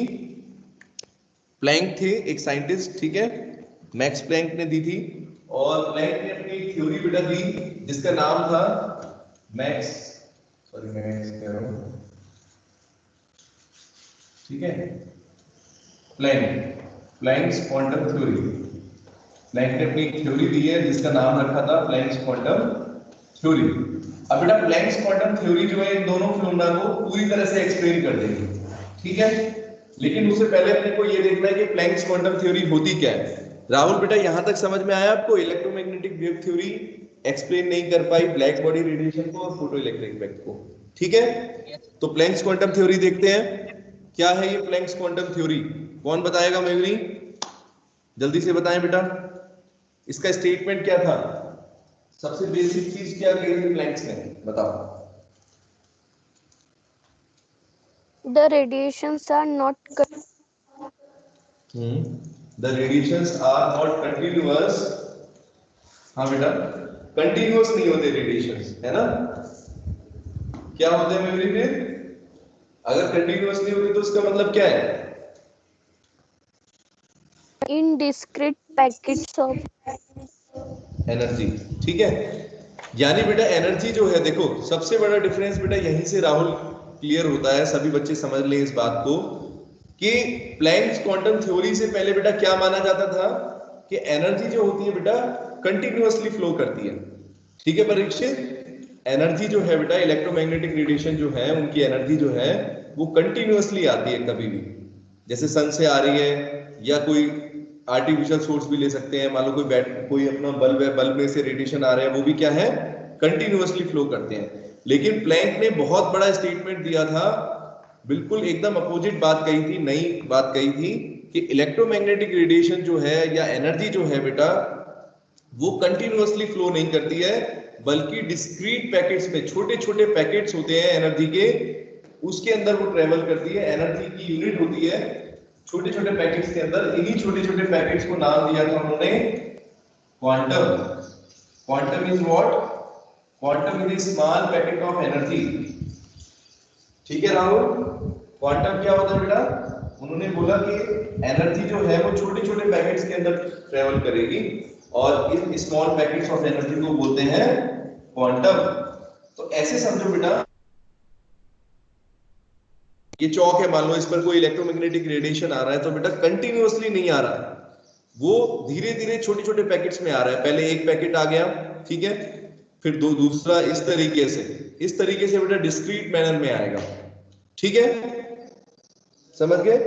प्लैंक थे, एक साइंटिस्ट, ठीक है, मैक्स प्लैंक ने दी थी, और प्लैंक ने अपनी थ्योरी बेटा दी जिसका नाम था ठीक है, प्लैंक्स क्वांटम थ्योरी। प्लैंक ने अपनी थ्योरी दी है जिसका नाम रखा था प्लैंक्स क्वांटम थ्योरी। अब बेटा प्लैंक्स क्वांटम थ्योरी जो है इन दोनों फिनोमेना को पूरी तरह से एक्सप्लेन कर देगी, ठीक है, लेकिन उससे पहले अपने को ये देखना है कि प्लैंक्स क्वांटम थ्योरी होती क्या है। राहुल बेटा यहां तक समझ में आया आपको? इलेक्ट्रोमैग्नेटिक वेव थ्योरी एक्सप्लेन नहीं कर पाई ब्लैक बॉडी रेडिएशन को और फोटो इलेक्ट्रिक इफेक्ट को, ठीक है। तो प्लैंक्स क्वांटम थ्योरी देखते हैं, क्या है ये प्लैंक्स क्वांटम थ्योरी? कौन बताएगा? मयूरी जल्दी से बताएं बेटा, इसका स्टेटमेंट क्या था? सबसे बेसिक चीज क्या कही थी प्लैंक्स ने, बताओ। The radiations are not The radiations are not continuous। हाँ बेटा, कंटिन्यूअस नहीं होते रेडिएशंस, है ना? क्या होते हैं मेमोरी में? अगर कंटिन्यूअस नहीं होते तो इसका मतलब क्या है? in discrete packets of energy, ठीक है, यानी बेटा एनर्जी जो है, देखो सबसे बड़ा डिफरेंस बेटा यहीं से राहुल क्लियर होता है, सभी बच्चे समझ लें इस बात को, कि प्लैंक्स क्वांटम थ्योरी से पहले बेटा क्या माना जाता था कि एनर्जी जो होती है बेटा कंटिन्यूअसली फ्लो करती है, ठीक है परीक्षित? एनर्जी जो है बेटा, इलेक्ट्रोमैग्नेटिक रेडिएशन जो है उनकी एनर्जी जो है वो कंटिन्यूअसली आती है कभी भी, जैसे सन से आ रही है या कोई आर्टिफिशियल सोर्स भी ले सकते हैं, मान लो कोई अपना बल्ब है, बल्ब में से रेडिएशन आ रहा है, वो भी क्या है? कंटिन्यूअसली फ्लो करते हैं। लेकिन प्लैंक ने बहुत बड़ा स्टेटमेंट दिया था, बिल्कुल एकदम अपोजिट बात कही थी, नई बात कही थी कि इलेक्ट्रोमैग्नेटिक रेडिएशन जो है या एनर्जी जो है बेटा वो कंटिन्यूअसली फ्लो नहीं करती है, बल्कि डिस्क्रीट पैकेट्स में, छोटे छोटे पैकेट्स होते हैं एनर्जी के, उसके अंदर वो ट्रेवल करती है। एनर्जी की यूनिट होती है छोटे छोटे पैकेट्स के अंदर, इन्हीं छोटे छोटे पैकेट्स को नाम दिया था उन्होंने quantum. Quantum is what? Quantum is small packet of energy, ठीक है राहुल? क्वांटम क्या होता है बेटा? उन्होंने बोला कि एनर्जी जो है वो छोटे छोटे पैकेट्स के अंदर ट्रेवल करेगी और in small packets of energy को बोलते हैं क्वांटम। तो ऐसे समझो बेटा, ये चौक है, मान लो इस पर कोई इलेक्ट्रोमैग्नेटिक रेडिएशन आ रहा है तो बेटा कंटिन्यूअसली नहीं आ रहा, वो धीरे धीरे छोटे छोटे पैकेट्स में आ रहा है। पहले एक पैकेट आ गया, ठीक है, फिर दूसरा, इस तरीके से बेटा डिस्क्रीट मैनर में आएगा, ठीक है, समझ गए?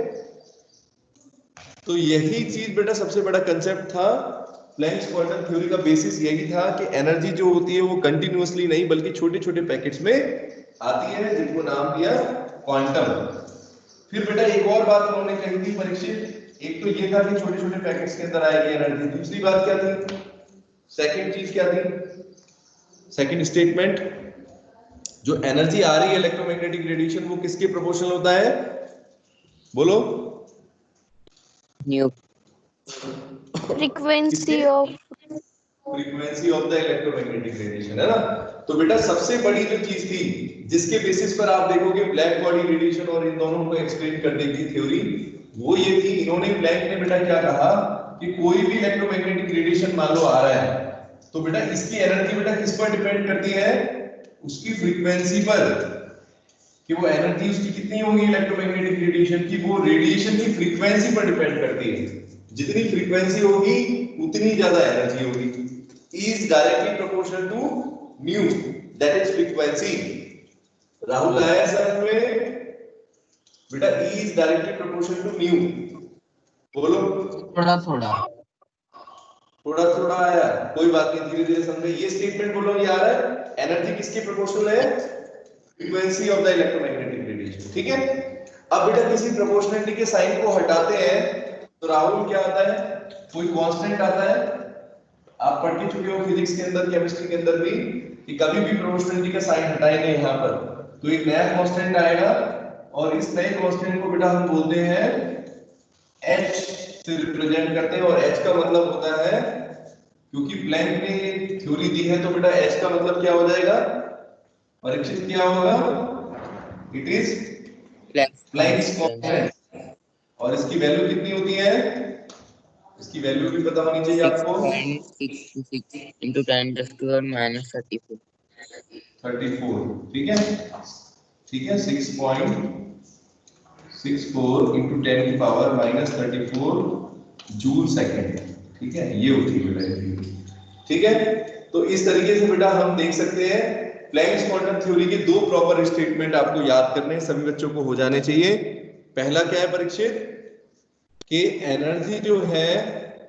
तो यही चीज बेटा सबसे बड़ा कंसेप्ट था प्लैंक्स क्वांटम थ्योरी का। बेसिस यही था कि एनर्जी जो होती है वो कंटिन्यूअसली नहीं बल्कि छोटे छोटे पैकेट्स में आती है, जिनको नाम दिया क्वांटम। फिर बेटा एक और बात उन्होंने कही थी परीक्षित, एक तो ये था कि छोटे छोटे पैकेट्स के अंदर आएगी एनर्जी, दूसरी बात क्या थी, सेकंड चीज क्या थी, सेकंड स्टेटमेंट, जो एनर्जी आ रही है इलेक्ट्रोमैग्नेटिक रेडिएशन वो किसके प्रोपोर्शनल होता है, बोलो? New frequency of the electromagnetic radiation, है ना? तो बेटा सबसे बड़ी जो चीज थी जिसके बेसिस पर आप देखोगे ब्लैक बॉडी रेडिएशन और इन दोनों को एक्सप्लेन करने की थ्योरी, वो ये थी, इन्होंने प्लैंक ने बेटा क्या कहा कि कोई भी इलेक्ट्रोमैग्नेटिक रेडिएशन मान लो आ रहा है तो बेटा इसकी एनर्जी बेटा किस पर डिपेंड करती है, उसकी फ्रीक्वेंसी पर, कि वो एनर्जी उसकी कितनी होगी इलेक्ट्रोमैग्नेटिक रेडिएशन की, वो रेडिएशन की फ्रीक्वेंसी पर डिपेंड करती है। जितनी फ्रीक्वेंसी होगी उतनी ज्यादा एनर्जी होगी, is directly proportional to nu, that is frequency. Rahul आया सर में बेटा, is directly proportional to nu, बोलो? थोड़ा थोड़ा थोड़ा थोड़ा आया, कोई बात नहीं, धीरे धीरे समझे। ये स्टेटमेंट बोलो, ये आ रहा है, एनर्जी किसके प्रोपोर्शनल है, frequency of the electromagnetic radiation, ठीक है? अब बेटा किसी प्रोपोर्शनलिटी के साइन को हटाते हैं तो राहुल क्या आता है, कोई कांस्टेंट आता है। आप पढ़ के चुके हो फिजिक्स के अंदर, केमिस्ट्री के अंदर भी, कि कभी भी प्रोपोर्शनलिटी का साइन हटाएंगे यहाँ पर तो एक नया कांस्टेंट आएगा, और इस नए कांस्टेंट को बेटा हम बोलते हैं h से रिप्रेजेंट करते हैं, और h का मतलब होता है, क्योंकि प्लैंक ने थ्योरी दी है तो बेटा h का मतलब क्या हो जाएगा, परीक्षित क्या होगा, इट इज प्लैंक्स कांस्टेंट। और इसकी वैल्यू कितनी होती है, इसकी वैल्यू भी पता होनी चाहिए आपको, 6.66 into 10⁻⁻34। 34, ठीक है, ठीक है, 6.64 into 10⁻⁻34 जूल सेकेंड, ठीक है, ये होती है बेटा, ठीक है? तो इस तरीके से बेटा हम देख सकते हैं प्लैंक्स क्वांटम थ्योरी के दो प्रॉपर स्टेटमेंट आपको याद करने सभी बच्चों को हो जाने चाहिए। पहला क्या है परीक्षित, कि एनर्जी जो है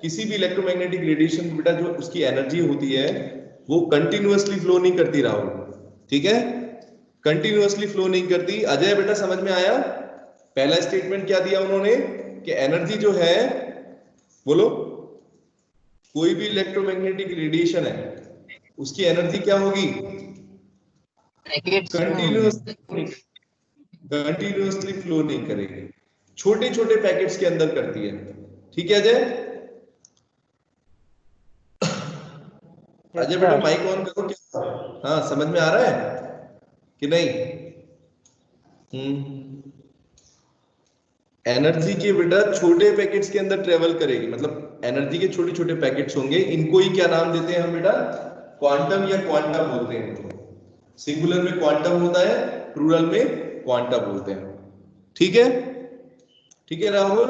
किसी भी इलेक्ट्रोमैग्नेटिक रेडिएशन बेटा जो उसकी एनर्जी होती है वो कंटिन्यूअसली फ्लो नहीं करती राहुल, ठीक है, कंटिन्यूअसली फ्लो नहीं करती। अजय बेटा समझ में आया? पहला स्टेटमेंट क्या दिया उन्होंने कि एनर्जी जो है, बोलो, कोई भी इलेक्ट्रोमैग्नेटिक रेडिएशन है उसकी एनर्जी क्या होगी, कंटिन्यूअसली फ्लो नहीं करेगी, छोटे छोटे पैकेट्स के अंदर करती है, ठीक है अजय? अजय बेटा माइक ऑन करो, क्या हाँ समझ में आ रहा है कि नहीं? एनर्जी के बेटा छोटे पैकेट्स के अंदर ट्रेवल करेगी, मतलब एनर्जी के छोटे छोटे पैकेट्स होंगे, इनको ही क्या नाम देते हैं हम बेटा, क्वांटम या क्वांटा बोलते हैं। सिंगुलर में क्वांटम होता है, प्लूरल में क्वांटा बोलते हैं, ठीक है? ठीक है राहुल,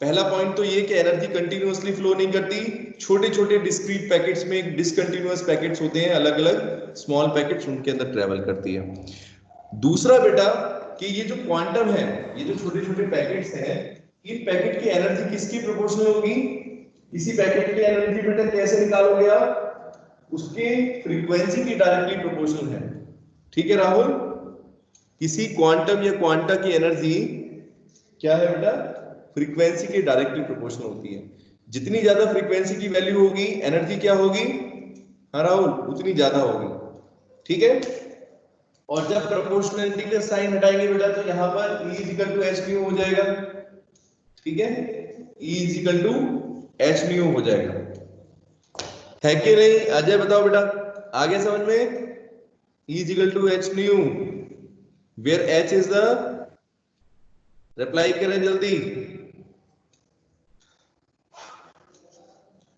पहला पॉइंट तो ये कि एनर्जी कंटिन्यूअसली फ्लो नहीं करती, छोटे छोटे डिस्क्रीट पैकेट्स में डिसकंटिन्यूअस पैकेट्स होते हैं, अलग अलग स्मॉल पैकेट्स, उनके अंदर ट्रेवल करती है। दूसरा बेटा कि ये जो क्वांटम है, ये जो छोटे छोटे पैकेट्स हैं, इन पैकेट की एनर्जी किसकी प्रोपोर्शनल होगी, इसी पैकेट की एनर्जी बेटा कैसे निकालोगे आप, उसके फ्रीक्वेंसी की डायरेक्टली प्रोपोर्शनल है, ठीक है राहुल? किसी क्वांटम या क्वांटा की एनर्जी क्या है बेटा, फ्रीक्वेंसी के डायरेक्टली प्रोपोर्शनल होती है। जितनी ज्यादा फ्रीक्वेंसी की वैल्यू होगी एनर्जी क्या होगी, हाँ राहुल, उतनी ज्यादा होगी, ठीक है? और जब प्रोपोर्शनलिटी का साइन हटाएंगे बेटा तो यहाँ पर E equal to h nu हो जाएगा, ठीक है? E equal to h nu हो जाएगा, है कि नहीं? अजय बताओ बेटा, आगे समझ में? E equal to h nu, where H is the, reply करें जल्दी,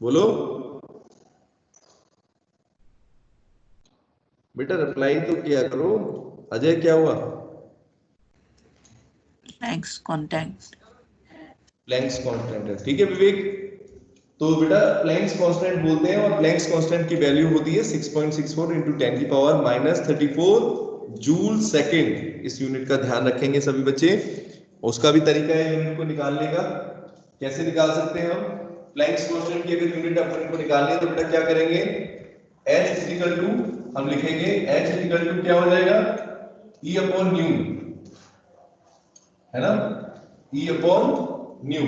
बोलो बेटा, रिप्लाई तो किया करो। अजय क्या हुआ? प्लैंक्स कांस्टेंट, प्लैंक्स कांस्टेंट है, ठीक है विवेक? तो बेटा प्लैंक्स कांस्टेंट बोलते हैं, और प्लैंक्स कांस्टेंट की वैल्यू होती है 6.64 into 10⁻⁻34 जूल सेकेंड इस यूनिट का ध्यान रखेंगे सभी बच्चे। उसका भी तरीका है यूनिट को निकालने का। कैसे निकाल सकते हैं हम? प्लैंक्स कांस्टेंट की अगर यूनिट अपन को निकालनी है तो बेटा क्या करेंगे, H इक्वल टू हम लिखेंगे, H इक्वल टू क्या हो जाएगा, E अपॉन न्यू, है ना, E अपॉन न्यू।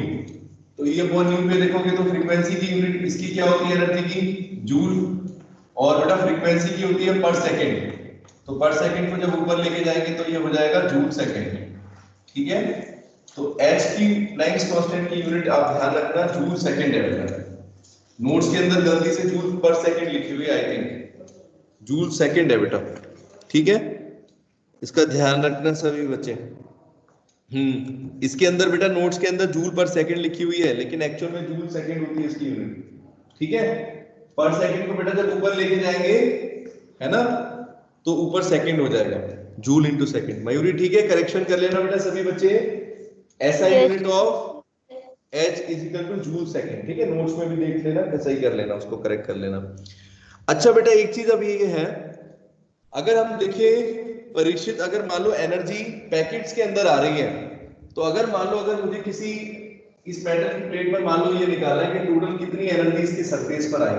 तो E अपॉन न्यू पे देखोगे तो फ्रीक्वेंसी की यूनिट इसकी क्या होती है एनर्जी की, जूल, और बेटा फ्रीक्वेंसी की होती है पर सेकंड। तो पर सेकंड को जब ऊपर लेके जाएंगे तो ये हो जाएगा जूल सेकंड, ठीक है। तो H की प्लैंक्स कांस्टेंट की यूनिट आप ध्यान रखना जूल सेकंड है बेटा। नोट्स के अंदर गलती से जूल पर सेकंड लिखी हुई है, आई थिंक जूल सेकंड है बेटा, ठीक है, इसका ध्यान रखना सभी बच्चे। इसके अंदर बेटा नोट्स के अंदर जूल पर सेकंड लिखी हुई है, लेकिन एक्चुअल में जूल सेकंड होती है इसकी यूनिट, ठीक है। पर सेकंड को बेटा जब ऊपर लेके जाएंगे, है ना, तो ऊपर सेकंड हो जाएगा, जूल इनटू सेकंड। मयूरी ठीक है, करेक्शन कर लेना बेटा सभी बच्चे, ऐसा unit of H is equal two joule second, ठीक है। नोट्स में भी देख लेना, सही कर लेना, उसको करेक्ट कर लेना। अच्छा बेटा एक चीज अब ये है, अगर हम देखें परीक्षित, अगर मान लो एनर्जी पैकेट्स के अंदर आ रही है, तो अगर मान लो अगर मुझे किसी इस मेटल की प्लेट पर मान लो ये निकालना है कि टोटल कितनी एनर्जी इसके सरफेस पर आई,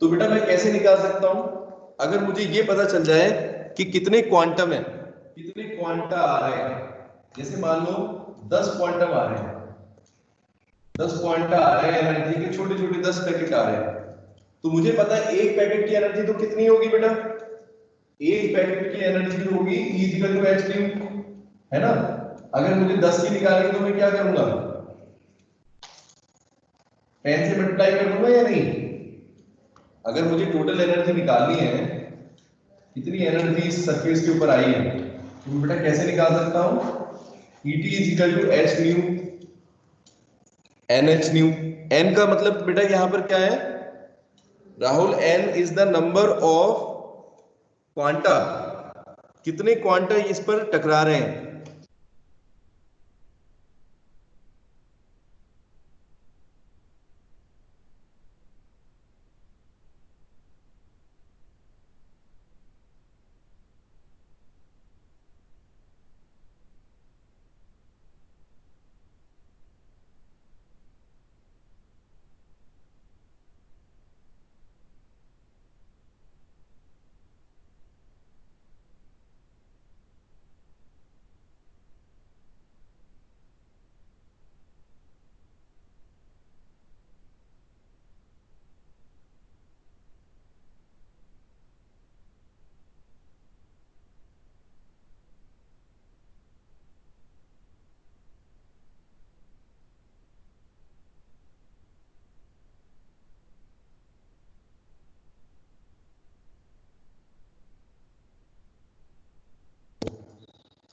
तो बेटा मैं कैसे निकाल सकता हूं? अगर मुझे ये पता चल जाए कि कितने क्वांटम है, कितने क्वांटा आ रहे हैं, जैसे मान लो 10 क्वांटम आ रहे हैं, 10 क्वांटा आ रहे हैं एनर्जी के, छोटे छोटे 10 पैकेट आ रहे हैं, तो मुझे पता है एक पैकेट की एनर्जी तो कितनी होगी बेटा, एक पैकेट की एनर्जी होगी E equal to H nu, है ना। अगर मुझे 10 की निकालनी तो मैं क्या करूंगा, पेन से मल्टीप्लाई कर दूंगा या नहीं। अगर मुझे टोटल एनर्जी निकालनी है, कितनी एनर्जी इस सरफेस के ऊपर आई है, तो मैं बेटा कैसे निकाल सकता हूं, ET is equal to H nu NH nu. N का मतलब बेटा यहां पर क्या है Rahul, N is the number of quanta, कितने क्वांटा इस पर टकरा रहे हैं।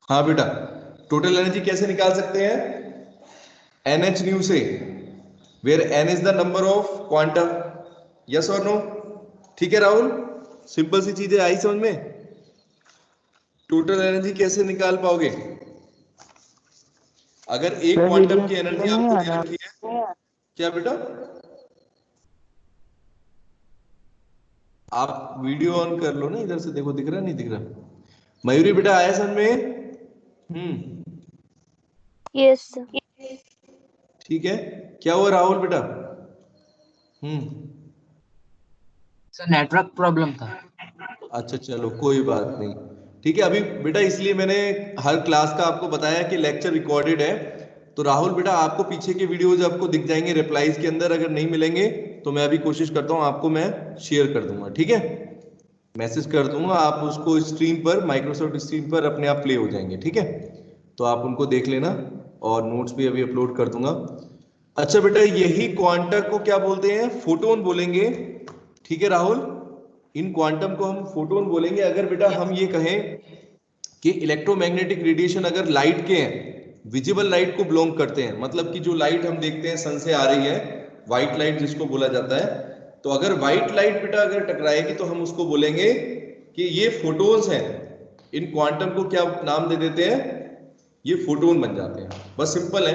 हाँ बेटा, टोटल एनर्जी कैसे निकाल सकते हैं, NH न्यू से, where N is the number of quantum, yes और नो, ठीक है राहुल, सिंपल सी चीजें आई समझ में। टोटल एनर्जी कैसे निकाल पाओगे, अगर एक क्वांटम की एनर्जी आपको दे रखी है, क्या बेटा, आप वीडियो ऑन कर लो ना, इधर से देखो, दिख रहा नहीं दिख रहा, मयूरी बेटा आया समझ में। यस ठीक है, क्या हुआ राहुल बेटा, सर नेटवर्क प्रॉब्लम था। अच्छा चलो कोई बात नहीं, ठीक है। अभी बेटा इसलिए मैंने हर क्लास का आपको बताया कि लेक्चर रिकॉर्डेड है, तो राहुल बेटा आपको पीछे के वीडियोज आपको दिख जाएंगे रिप्लाईज के अंदर, अगर नहीं मिलेंगे तो मैं अभी कोशिश करता हूँ आपको मैं शेयर कर दूंगा, ठीक है, मैसेज कर दूंगा, आप उसको स्ट्रीम पर, माइक्रोसॉफ्ट स्ट्रीम पर अपने आप प्ले हो जाएंगे, ठीक है, तो आप उनको देख लेना, और नोट्स भी अभी अपलोड कर दूंगा। अच्छा बेटा यही क्वांटम को क्या बोलते हैं, फोटोन बोलेंगे, ठीक है राहुल, इन क्वांटम को हम फोटोन बोलेंगे। अगर बेटा हम ये कहें कि इलेक्ट्रोमैग्नेटिक रेडिएशन अगर लाइट के हैं, विजिबल लाइट को बिलोंग करते हैं, मतलब कि जो लाइट हम देखते हैं सन से आ रही है, व्हाइट लाइट जिसको बोला जाता है, तो अगर व्हाइट लाइट बेटा अगर टकराएगी तो हम उसको बोलेंगे कि ये फोटोन्स हैं, इन क्वांटम को क्या नाम दे देते हैं, ये फोटोन बन जाते हैं। बस सिंपल है,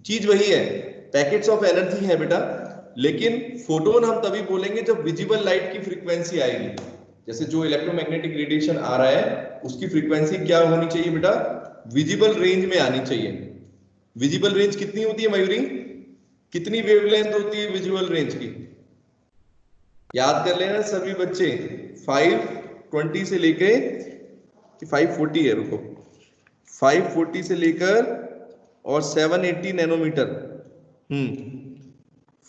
चीज वही है, पैकेट्स ऑफ एनर्जी है बेटा, लेकिन फोटोन हम तभी बोलेंगे जब विजिबल लाइट की फ्रीक्वेंसी आएगी, जैसे जो इलेक्ट्रोमैग्नेटिक रेडिएशन आ रहा है उसकी फ्रीक्वेंसी क्या होनी चाहिए बेटा, विजिबल रेंज में आनी चाहिए। विजिबल रेंज कितनी होती है मयूरी, कितनी वेवलेंथ होती है विजुअल रेंज की, याद कर लेना सभी बच्चे। 520 से लेके 540 है, रुको 540 से लेकर और 780 नैनोमीटर,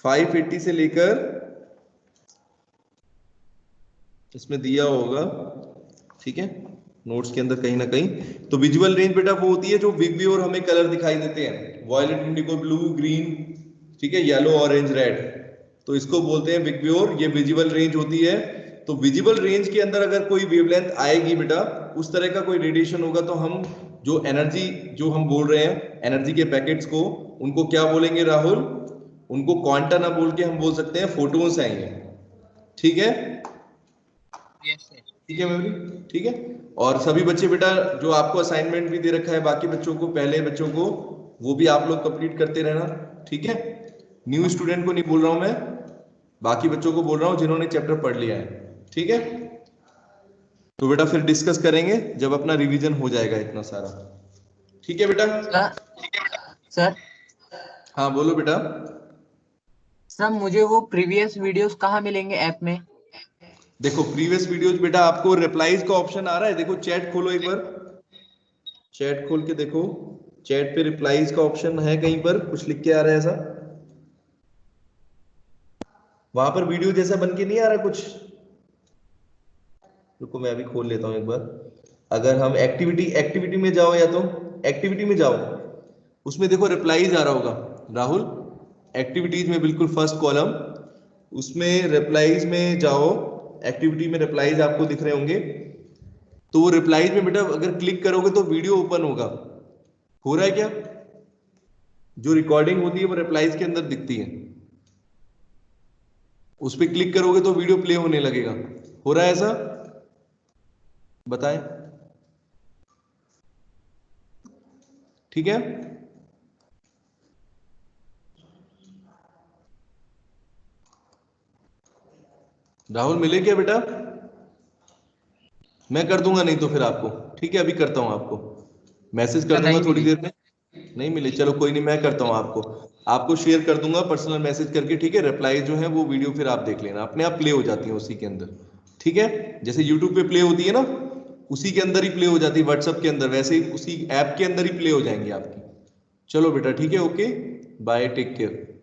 580 से लेकर, इसमें दिया होगा, ठीक है नोट्स के अंदर कहीं ना कहीं। तो विजुअल रेंज बेटा वो होती है जो विगव्योर हमें कलर दिखाई देते हैं, वायलेट, इंडिगो, ब्लू, ग्रीन, ठीक है, येलो, ऑरेंज, रेड, तो इसको बोलते हैं विगव्योर, ये विजुअल रेंज होती है। तो विजिबल रेंज के अंदर अगर कोई वेवलेंथ आएगी बेटा, उस तरह का कोई रेडिएशन होगा, तो हम जो एनर्जी जो हम बोल रहे हैं एनर्जी के पैकेट्स को, उनको क्या बोलेंगे राहुल, उनको क्वांटा ना बोल के हम बोल सकते हैं फोटोन्स आएंगे, ठीक है, ठीक है मेमोरी, ठीक है। और सभी बच्चे बेटा जो आपको असाइनमेंट भी दे रखा है बाकी बच्चों को, पहले बच्चों को, वो भी आप लोग कंप्लीट करते रहना, ठीक है। न्यू स्टूडेंट को नहीं बोल रहा हूं मैं, बाकी बच्चों को बोल रहा हूं जिन्होंने चैप्टर पढ़ लिया है, ठीक है। तो बेटा फिर डिस्कस करेंगे जब अपना रिवीजन हो जाएगा इतना सारा, ठीक है बेटा। सर हाँ बोलो बेटा। सर मुझे वो प्रीवियस वीडियोस कहाँ मिलेंगे ऐप में? देखो प्रीवियस वीडियोस बेटा आपको रिप्लाईज का ऑप्शन आ रहा है, देखो चैट खोलो एक बार, चैट खोल के देखो, चैट पे रिप्लाईज का ऑप्शन है, कहीं पर कुछ लिख के आ रहा है ऐसा, वहां पर वीडियो जैसा बन के नहीं आ रहा कुछ, रुको मैं अभी खोल लेता हूं एक बार। अगर हम एक्टिविटी में जाओ, या तो एक्टिविटी में जाओ, उसमें देखो रिप्लाईज आ रहा होगा राहुल, एक्टिविटीज में बिल्कुल फर्स्ट कॉलम, उसमें रिप्लाईज में जाओ, एक्टिविटी में रिप्लाईज आपको दिख रहे होंगे। तो वो रिप्लाईज में बेटा अगर क्लिक करोगे तो वीडियो ओपन होगा, हो रहा है क्या, जो रिकॉर्डिंग होती है वो रिप्लाईज के अंदर दिखती है, उस पर क्लिक करोगे तो वीडियो प्ले होने लगेगा, हो रहा है ऐसा, बताएं, ठीक है। राहुल मिले क्या बेटा, मैं कर दूंगा नहीं तो फिर आपको, ठीक है, अभी करता हूं आपको मैसेज कर दूंगा थोड़ी देर में, नहीं मिले चलो कोई नहीं, मैं करता हूं आपको शेयर कर दूंगा पर्सनल मैसेज करके, ठीक है। रिप्लाई जो है वो वीडियो फिर आप देख लेना, अपने आप प्ले हो जाती है उसी के अंदर, ठीक है, जैसे यूट्यूब पे प्ले होती है ना, उसी के अंदर ही प्ले हो जाती है, व्हाट्सएप के अंदर, वैसे ही उसी ऐप के अंदर ही प्ले हो जाएंगी आपकी। चलो बेटा ठीक है, ओके बाय, टेक केयर।